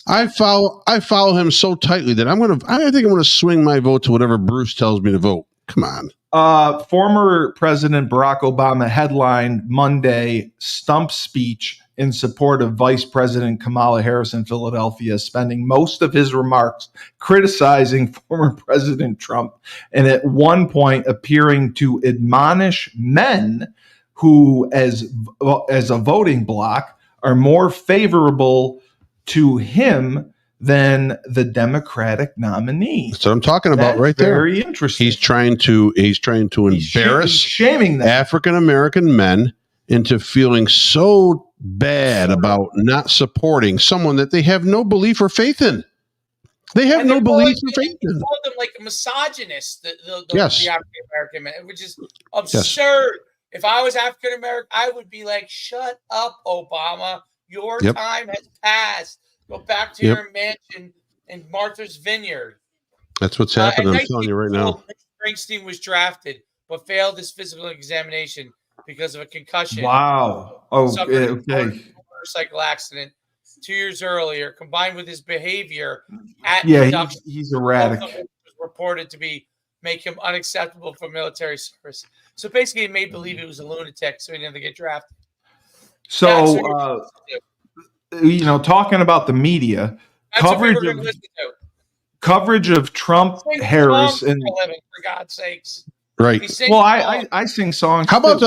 I follow him so tightly that I think I'm gonna swing my vote to whatever Bruce tells me to vote. Come on. Former President Barack Obama headlined Monday stump speech in support of Vice President Kamala Harris in Philadelphia, spending most of his remarks criticizing former President Trump, and at one point appearing to admonish men who, as a voting bloc, are more favorable to him than the Democratic nominee. That's what I'm talking about right there. Very interesting. He's trying to embarrass shaming them. African American men into feeling so bad about not supporting someone that they have no belief or faith in. They have no belief or faith in. They called them like a misogynist, the Yes. African American men, which is absurd. Yes. If I was African American, I would be like, "Shut up, Obama. Your time has passed. Go back to your mansion in Martha's Vineyard." That's what's happening. I'm telling you right now. Springsteen was drafted, but failed his physical examination because of a concussion. Wow. Okay. A motorcycle accident 2 years earlier, combined with his behavior at induction. He's erratic. Was reported to be make him unacceptable for military service. So basically, he made believe he was a lunatic, so he didn't get drafted. So, talking about the media, That's what we were going to listen to. Coverage of Trump, Harris, and for God's sakes, right? Well, I sing songs. How about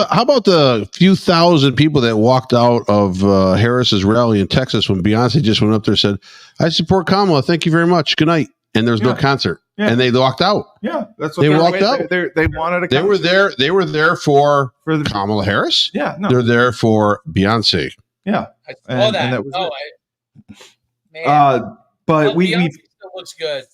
the few thousand people that walked out of Harris's rally in Texas when Beyonce just went up there and said, "I support Kamala. Thank you very much. Good night." And there's no concert, and they walked out. Yeah, that's what they walked out. They wanted a concert. They were there for Kamala Harris. Yeah, no. They're there for Beyonce. Yeah, I saw that. And that was man. But Beyonce still looks good.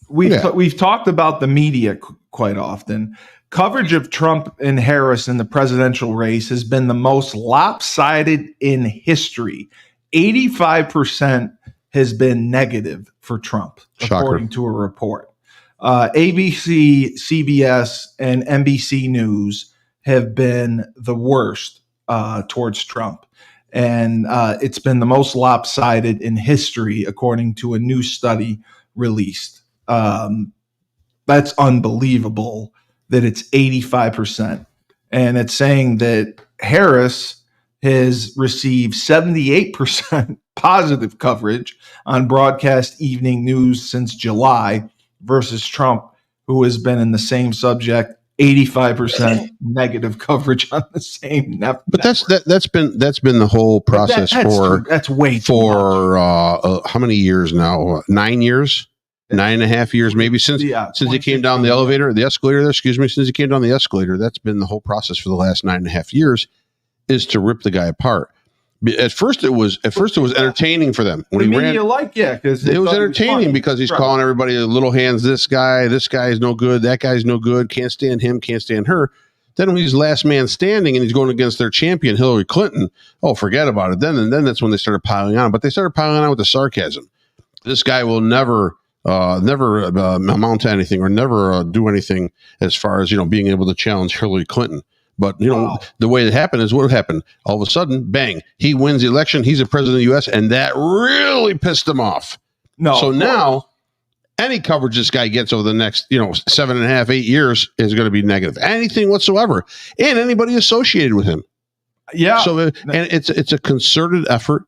We've talked about the media quite often. Coverage of Trump and Harris in the presidential race has been the most lopsided in history. 85% has been negative for Trump, according to a report. ABC, CBS, and NBC News have been the worst towards Trump. And it's been the most lopsided in history, according to a new study released. That's unbelievable that it's 85%. And it's saying that Harris has received 78% positive coverage on broadcast evening news since July versus Trump, who has been in the same subject, 85% negative coverage on the same network. But that's been the whole process that's way for how many years now? 9 years? 9.5 years, maybe since he came down the escalator there, since he came down the escalator, that's been the whole process for the last 9.5 years, is to rip the guy apart. At first it was entertaining for them when he ran. Because it was entertaining because he's calling everybody little hands. This guy is no good. That guy's no good. Can't stand him. Can't stand her. Then when he's last man standing and he's going against their champion Hillary Clinton, forget about it. Then that's when they started piling on. But they started piling on with the sarcasm. This guy will never amount to anything or never do anything as far as being able to challenge Hillary Clinton. But the way it happened is what happened. All of a sudden, bang! He wins the election. He's the president of the U.S., and that really pissed him off. Now, any coverage this guy gets over the next 7.5, 8 years is going to be negative. Anything whatsoever, and anybody associated with him. Yeah. So and it's a concerted effort.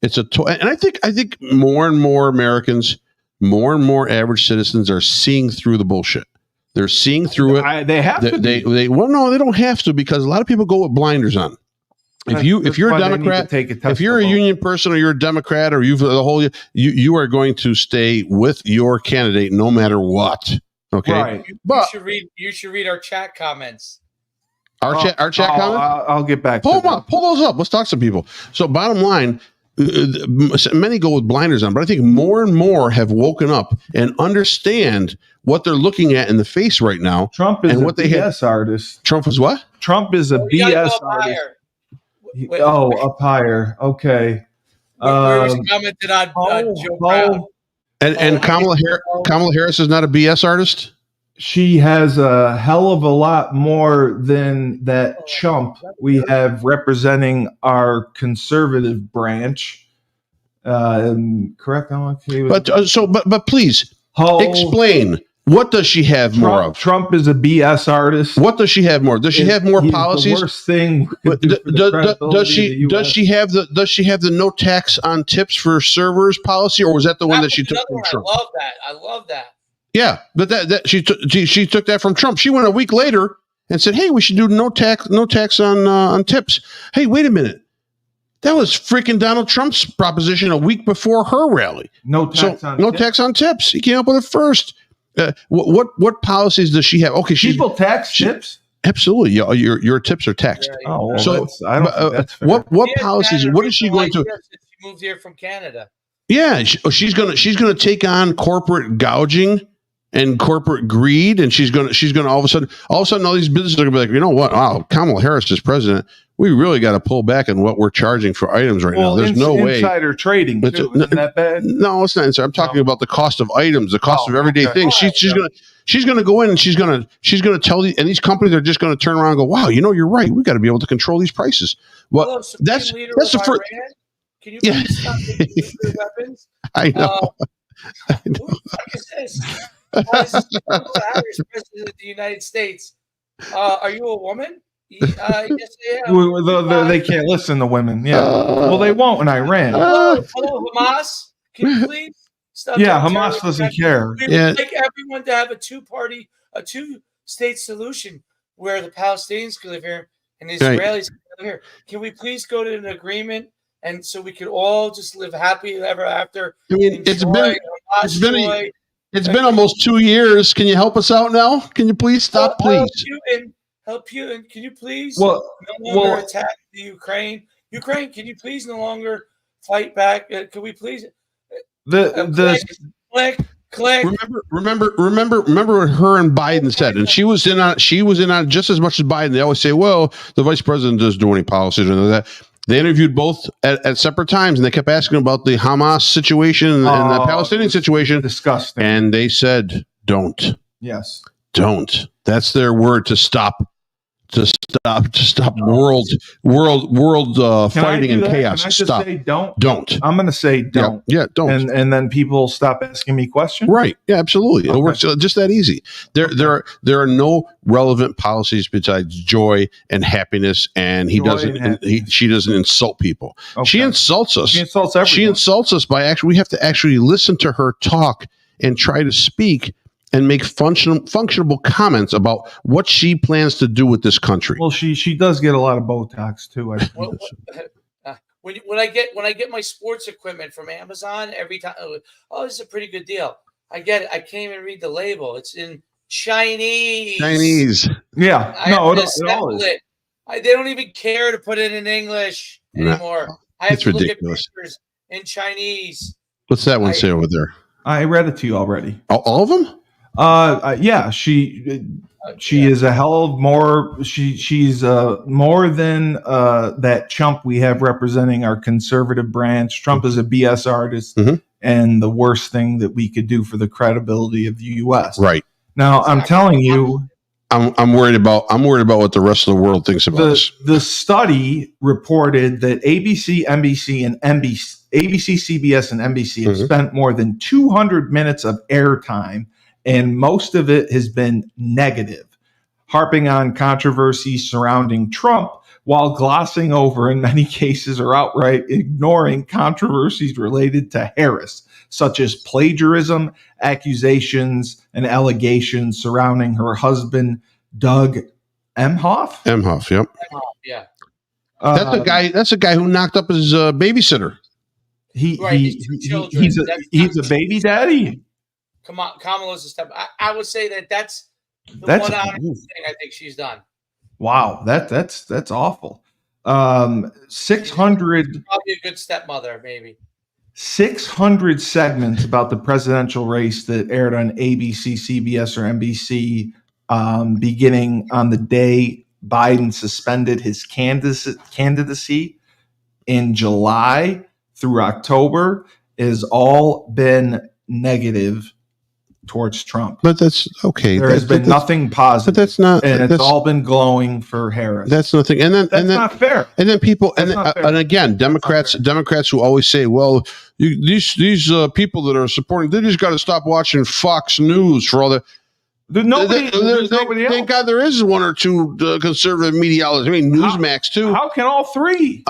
And I think more and more Americans, more and more average citizens are seeing through the bullshit. They're seeing through it. They have to. No, they don't have to, because a lot of people go with blinders on. If you're a Democrat, if you're a union person or you're a Democrat or you are going to stay with your candidate no matter what. Okay, right. You should read our chat comments. Our chat comments. I'll get back. Pull those up. Let's talk to some people. So bottom line. Many go with blinders on, but I think more and more have woken up and understand what they're looking at in the face right now. Trump is a BS artist. Trump is what? Trump is a BS artist. Up higher. Okay. We commented on Joe Brown. And Kamala Harris is not a BS artist? She has a hell of a lot more than that chump we have representing our conservative branch. Correct? But please explain. What does she have more of? Trump is a BS artist. What does she have more? Does she have more policies? The worst thing. Does she have the no tax on tips for servers policy, or was that the one that she took from Trump? I love that. Yeah, but she took that from Trump. She went a week later and said, "Hey, we should do no tax on tips." Hey, wait a minute. That was freaking Donald Trump's proposition a week before her rally. No tax on tips. He came up with it first. What policies does she have? Okay, people tax tips. Absolutely, your tips are taxed. Yeah, well, so I don't think that's fair. What policies? What is she going to? She moved here from Canada. Yeah, she's gonna take on corporate gouging and corporate greed, and she's gonna all of a sudden all these businesses are gonna be like, you know what? Wow, Kamala Harris is president. We really got to pull back on what we're charging for items right now. There's no way. Insider trading too, isn't that bad? No, it's not. I'm talking about the cost of items, the cost of everyday things. She's gonna go in and she's gonna tell you, and these companies are just gonna turn around and go, wow, you're right. We got to be able to control these prices. Well, that's the first. Can you please stop nuclear weapons? I know. Who the fuck is this? was Harris president of the United States? Are you a woman? Yes, I am. They can't listen to women. Yeah. Well, they won't in Iran. Hello, Hamas. Can you please stop? Yeah, Hamas doesn't care. We would like everyone to have a two-state solution where the Palestinians can live here and the Israelis can live here. Can we please go to an agreement and so we could all just live happy ever after? I mean, it's been almost 2 years. Can you help us out now? Can you please stop, please? Help you and can you please no longer attack the Ukraine? Ukraine, can you please no longer fight back? Can we please click. Remember what her and Biden said, and she was in on just as much as Biden. They always say, well, the vice president doesn't do any policies or that. They interviewed both at separate times, and they kept asking about the Hamas situation and the Palestinian situation. Disgusting. And they said, don't. Yes. Don't. That's their word to stop world fighting and chaos. Can I just stop. Say don't. Don't. I'm going to say don't. Yeah, don't. And then people stop asking me questions. Right. Yeah, absolutely. Okay. It works just that easy. There are no relevant policies besides joy and happiness, and she doesn't insult people. Okay. She insults us. She insults everyone. She insults us by we have to actually listen to her talk and try to speak and make functionable comments about what she plans to do with this country. Well, she does get a lot of Botox too. When I get my sports equipment from Amazon every time, this is a pretty good deal. I get it. I can't even read the label. It's in Chinese. Yeah. They don't even care to put it in English anymore. I have to ridiculous. Look at pictures in Chinese. What's that one say over there? I read it to you already. All of them? Yeah, she is a hell of more. She's more than that chump we have representing our conservative branch. Trump is a BS artist, and the worst thing that we could do for the credibility of the U.S. Right now, I'm telling you, I'm worried about what the rest of the world thinks about this. The study reported that ABC, CBS, and NBC have spent more than 200 minutes of airtime. And most of it has been negative, harping on controversies surrounding Trump while glossing over, in many cases, or outright ignoring controversies related to Harris, such as plagiarism, accusations, and allegations surrounding her husband, Doug Emhoff. Emhoff, yep. Yeah. That's a guy who knocked up his babysitter. He's a baby daddy. Kamala's a step. I would say that's the one honest thing I think she's done. Wow, that's awful. 600 probably a good stepmother, maybe. 600 segments about the presidential race that aired on ABC, CBS, or NBC, beginning on the day Biden suspended his candidacy in July through October, has all been negative towards Trump. But that's okay. There has been nothing positive. But that's not, and it's all been glowing for Harris. That's nothing. And then that's not fair. And then people, and again, Democrats who always say, well, these people that are supporting, they just got to stop watching Fox News for all the. Nobody else. Thank God there is one or two conservative media outlets. I mean, Newsmax too. How can all three?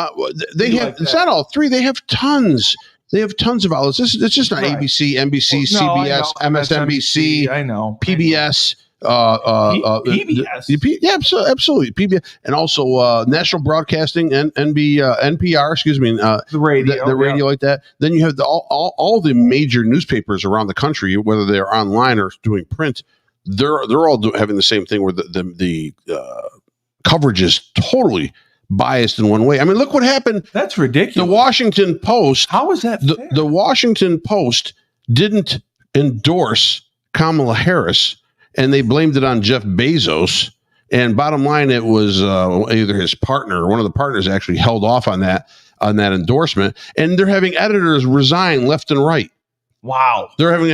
They have. It's not all three. They have tons. They have tons of outlets. It's just not ABC, NBC, CBS, MSNBC. I know. PBS. PBS. Yeah, absolutely. PBS, and also National Broadcasting and NPR. Excuse me. The radio. The radio like that. Then you have all the major newspapers around the country, whether they're online or doing print. They're all having the same thing where the coverage is totally biased in one way. I mean, look what happened. That's ridiculous. The Washington Post. How is that fair? The Washington Post didn't endorse Kamala Harris, and they blamed it on Jeff Bezos. And bottom line, it was either his partner or one of the partners actually held off on that endorsement. And they're having editors resign left and right. Wow. They're having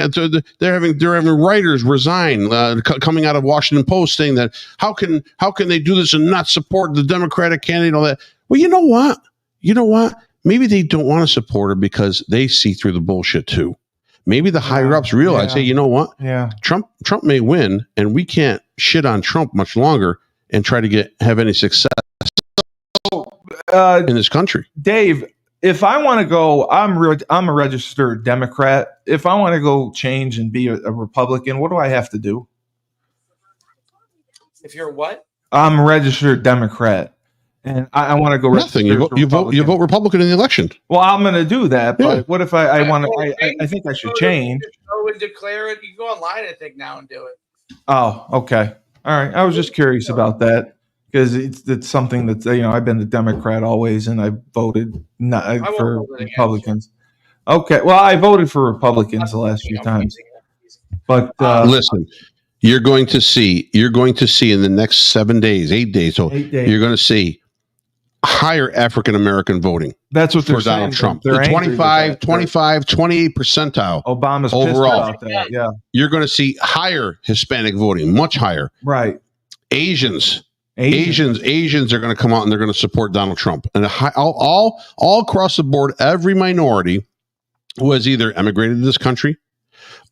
writers resign coming out of Washington Post saying that how can they do this and not support the Democratic candidate and all that? Well, you know what? Maybe they don't want to support her because they see through the bullshit too. maybe the higher ups realize, hey, you know what? Yeah. Trump may win, and we can't shit on Trump much longer and try to have any success in this country. Dave, if I want to go, I'm a registered Democrat. If I want to go change and be a Republican, what do I have to do? If you're what? I'm a registered Democrat, and I want to go. Nothing. You vote Republican in the election. Well, I'm going to do that. But Yeah. what if I want to? I think I should change. Go and declare it. You can go online, I think, now and do it. Oh, okay. All right. I was just curious about that because it's something that I've been a Democrat always, and I voted for Republicans. Okay. Well, I voted for Republicans the last few times, but listen. You're going to see in the next 7 days, 8 days. So 8 days. You're going to see higher African American voting. That's what they're for Donald saying. Trump. The 28 percentile. Obama's overall. pissed about that. Yeah. You're going to see higher Hispanic voting, much higher. Right. Asians are going to come out and they're going to support Donald Trump. And all across the board, every minority who has either emigrated to this country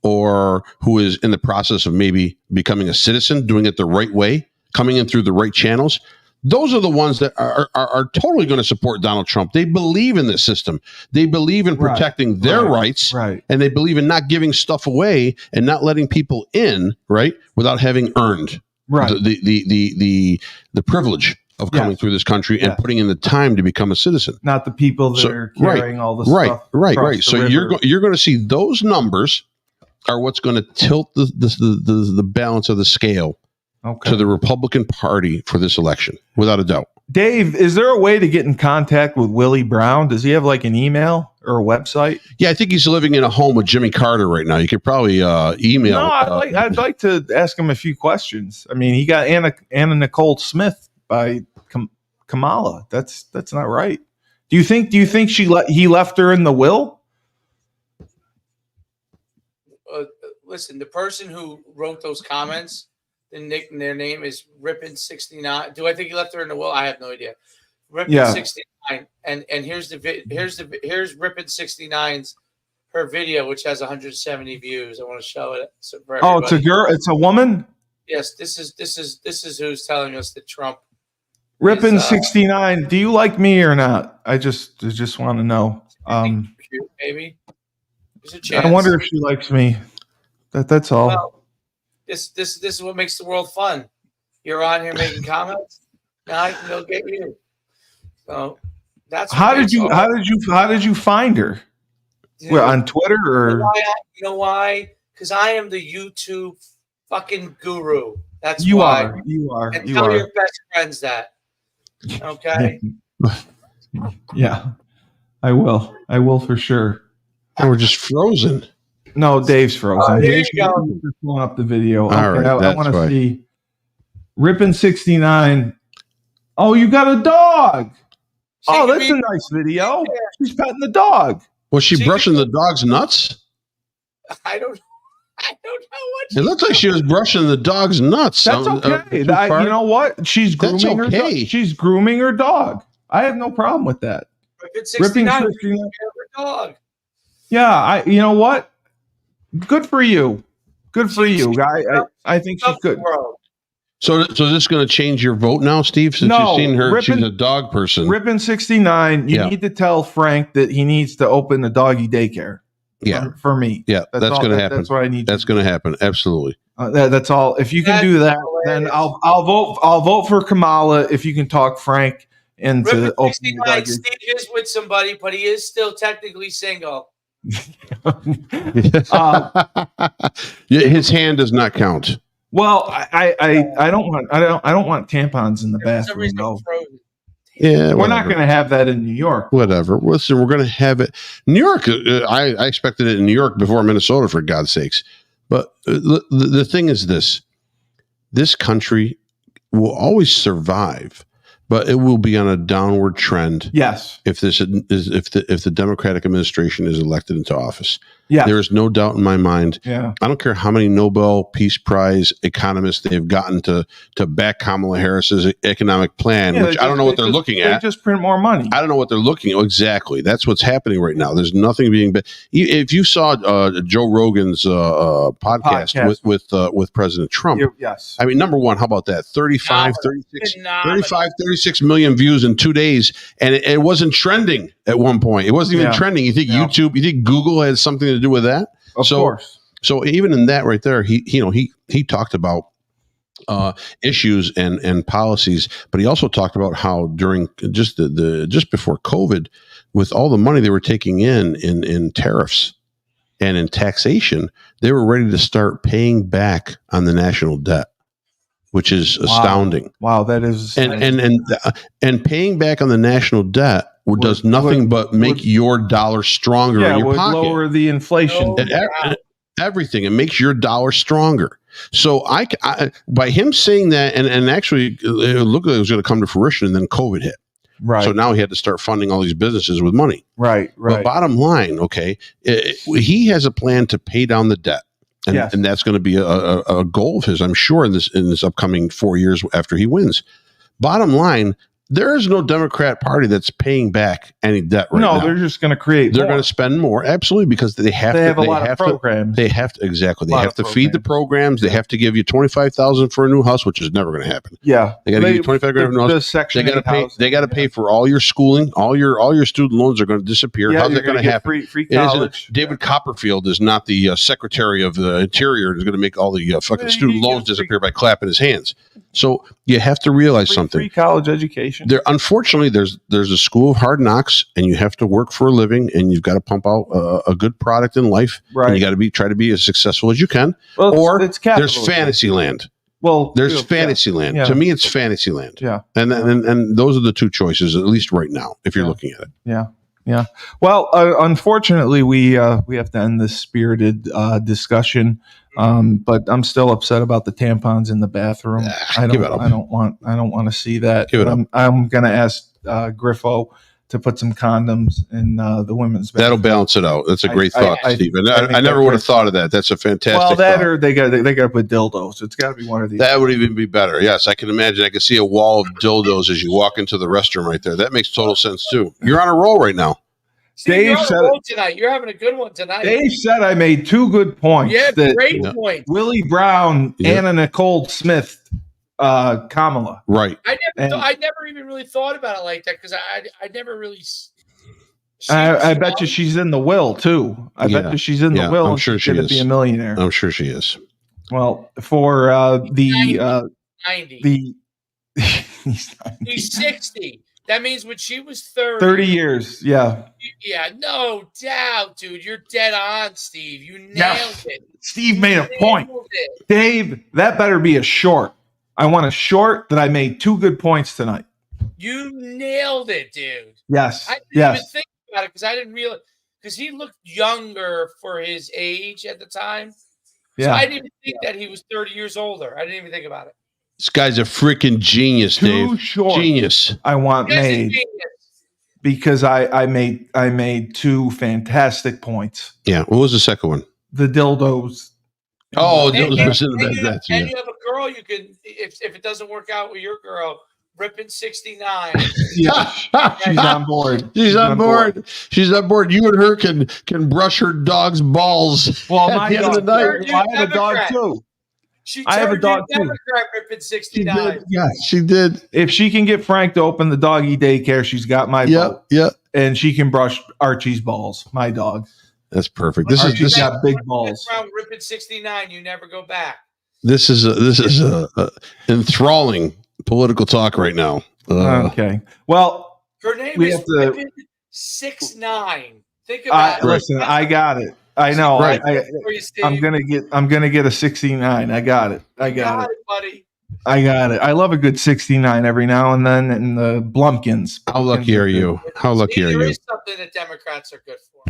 or who is in the process of maybe becoming a citizen, doing it the right way, coming in through the right channels, those are the ones that are totally going to support Donald Trump. They believe in this system. They believe in protecting their rights, and they believe in not giving stuff away and not letting people in, right, without having earned the privilege of coming through this country and putting in the time to become a citizen. Not the people that are carrying all the stuff. Right. So you're going to see those numbers are what's going to tilt the balance of the scale to the Republican Party for this election, without a doubt. Dave, is there a way to get in contact with Willie Brown? Does he have like an email or a website? Yeah, I think he's living in a home with Jimmy Carter right now. You could probably email. No, I'd like to ask him a few questions. I mean, he got Anna Nicole Smith by Kamala. That's not right. Do you think he left her in the will? Listen, the person who wrote those comments, their name is Rippin69. Do I think he left her in the will? I have no idea. Rippin69, and here's Rippin69's her video, which has 170 views. I want to show it. It's a girl. It's a woman. Yes, this is who's telling us that Trump. Rippin69. Do you like me or not? I just want to know. Cute, maybe. There's a chance. I wonder if she likes me. That's all. Well, this is what makes the world fun. You're on here making comments. Now I can go get you. So that's how did you find her? On Twitter or you know why? Because I am the YouTube fucking guru. That's you why. You are. And tell your best friends that. Okay. Yeah, I will. I will for sure. And we're just frozen. No, Dave's frozen. There you go. Pulling up the video. All right, I want to see Rippin69. Oh, you got a dog. That's a nice video. She's petting the dog. Was she brushing the dog's nuts? I don't know what. It looks like she was brushing the dog's nuts. That's okay. You know what? She's grooming her dog. She's grooming her dog. I have no problem with that. Rippin69 her dog. Yeah, you know what? Good for you. Good for you. I think she's good. So is this going to change your vote now, Steve? Since you've seen her, she's a dog person. Rippin69, you need to tell Frank that he needs to open a doggy daycare. Yeah, for me. Yeah, that's going to happen. That's what I need. That's going to happen. Absolutely. That's all. If you can do that, then I'll vote. I'll vote for Kamala if you can talk Frank into opening the doggy. Steve is with somebody, but he is still technically single. His hand does not count. Well, I don't want tampons in the bathroom. No. Yeah, we're not going to have that in New York. Whatever. Listen, we're going to have it. New York. I expected it in New York before Minnesota, for God's sakes. But the thing is this country will always survive, but it will be on a downward trend. Yes. If the Democratic administration is elected into office, Yeah. There is no doubt in my mind. Yeah. I don't care how many Nobel Peace Prize economists they've gotten to back Kamala Harris's economic plan, which I don't know what they're looking at. They just print more money. I don't know what they're looking at. Exactly. That's what's happening right now. There's nothing being. If you saw Joe Rogan's podcast with President Trump, yes. I mean, number one, how about that? 36 million views in 2 days, and it wasn't trending at one point. It wasn't even trending. You think YouTube, you think Google had something to do with that? Of course. So even in that right there, he talked about issues and policies, but he also talked about how during just before COVID, with all the money they were taking in tariffs and in taxation, they were ready to start paying back on the national debt, which is astounding. Wow, that is and paying back on the national debt does nothing but make your dollar stronger in your pocket. Lower the inflation. Everything. It makes your dollar stronger. So I by him saying that, and actually it looked like it was going to come to fruition, and then COVID hit. Right. So now he had to start funding all these businesses with money. Right. But bottom line, he has a plan to pay down the debt. And that's going to be a goal of his, I'm sure, in this upcoming 4 years after he wins. Bottom line, there is no Democrat Party that's paying back any debt right now. No, they're just going to create. They're going to spend more, absolutely, because they have a lot of programs. They have to feed the programs. They have to give you $25,000 for a new house, which is never going to happen. Yeah, they got to give you $25,000 for a new house. They got to pay for all your schooling. All your student loans are going to disappear. Yeah, how's that going to happen? Free college. David Copperfield is not the Secretary of the Interior. Is going to make all the fucking student loans disappear by clapping his hands. So you have to realize something. Free college education. Unfortunately, there's a school of hard knocks, and you have to work for a living, and you've got to pump out a good product in life, right? And you got to try to be as successful as you can. Well, there's fantasy land. Well, there's fantasy land. To me, it's fantasy land. Yeah, and those are the two choices, at least right now, if you're looking at it. Yeah. Well, unfortunately, we have to end this spirited discussion. But I'm still upset about the tampons in the bathroom. I don't want to see that. I'm going to ask Griffo to put some condoms in the women's bathroom. That'll balance it out. That's a great thought, Steve. I never would have thought of that. That's a fantastic thought. Or they got to put dildos. It's got to be one of these. That would even be better. Yes, I can imagine. I can see a wall of dildos as you walk into the restroom right there. That makes total sense too. You're on a roll right now. Dave said tonight. You're having a good one tonight. Dave said I made 2 good points. Yeah, great points. Willie Brown, Anna Nicole Smith, Kamala. Right. I never even really thought about it like that because I never really. I bet you she's in the will too. I bet you she's in the will. I'm sure she's going to be a millionaire. I'm sure she is. Well, for 90. He's 60. That means when she was 30. 30 years, yeah. Yeah, no doubt, dude. You're dead on, Steve. You nailed it. Steve made a point. Dave, that better be a short. I want a short that I made 2 good points tonight. You nailed it, dude. Yes. I didn't even think about it because I didn't realize because he looked younger for his age at the time. So I didn't even think that he was 30 years older. I didn't even think about it. This guy's a freaking genius, Dave. Too short. Genius. I want made because I made 2 fantastic points. Yeah. What was the second one? The dildos. Oh, and you have a girl you can if it doesn't work out with your girl, ripping 69. Yeah, she's on board. She's on board. She's on board. You and her can brush her dog's balls. Well, my dog, I have a dog too. I have a dog too. Ripping 69. She did. If she can get Frank to open the doggy daycare, she's got my vote. Yeah. And she can brush Archie's balls. My dog. That's perfect. Archie's got big balls. Ripping 69. You never go back. This is a enthralling political talk right now. Okay. Well, her name is Rippin 69. Think about it. Listen, I got it. I know. Right. I'm gonna get a 69. I got it. I got it, buddy. I got it. I love a good 69 every now and then. And the Blumpkins. How lucky are you? How lucky are you? There is something that Democrats are good for.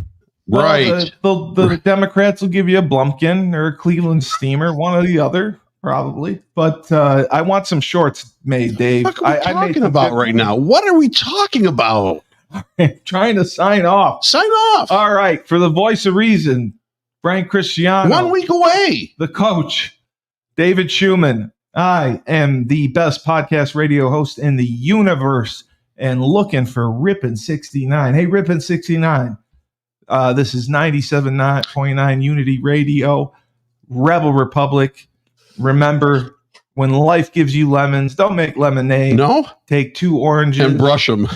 Right. The Democrats will give you a Blumpkin or a Cleveland Steamer, one or the other, probably. But I want some shorts made, Dave. What are we talking about right now? What are we talking about? Trying to sign off. Sign off. All right. For the voice of reason, Frank Cristiano. 1 week away. The coach, David Schuman. I am the best podcast radio host in the universe and looking for Rippin' 69. Hey, Rippin' 69. This is 97.9 Unity Radio, Rebel Republic. Remember, when life gives you lemons, don't make lemonade. No? Take 2 oranges And brush them.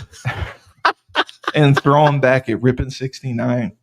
and throw them back at Rippin' 69.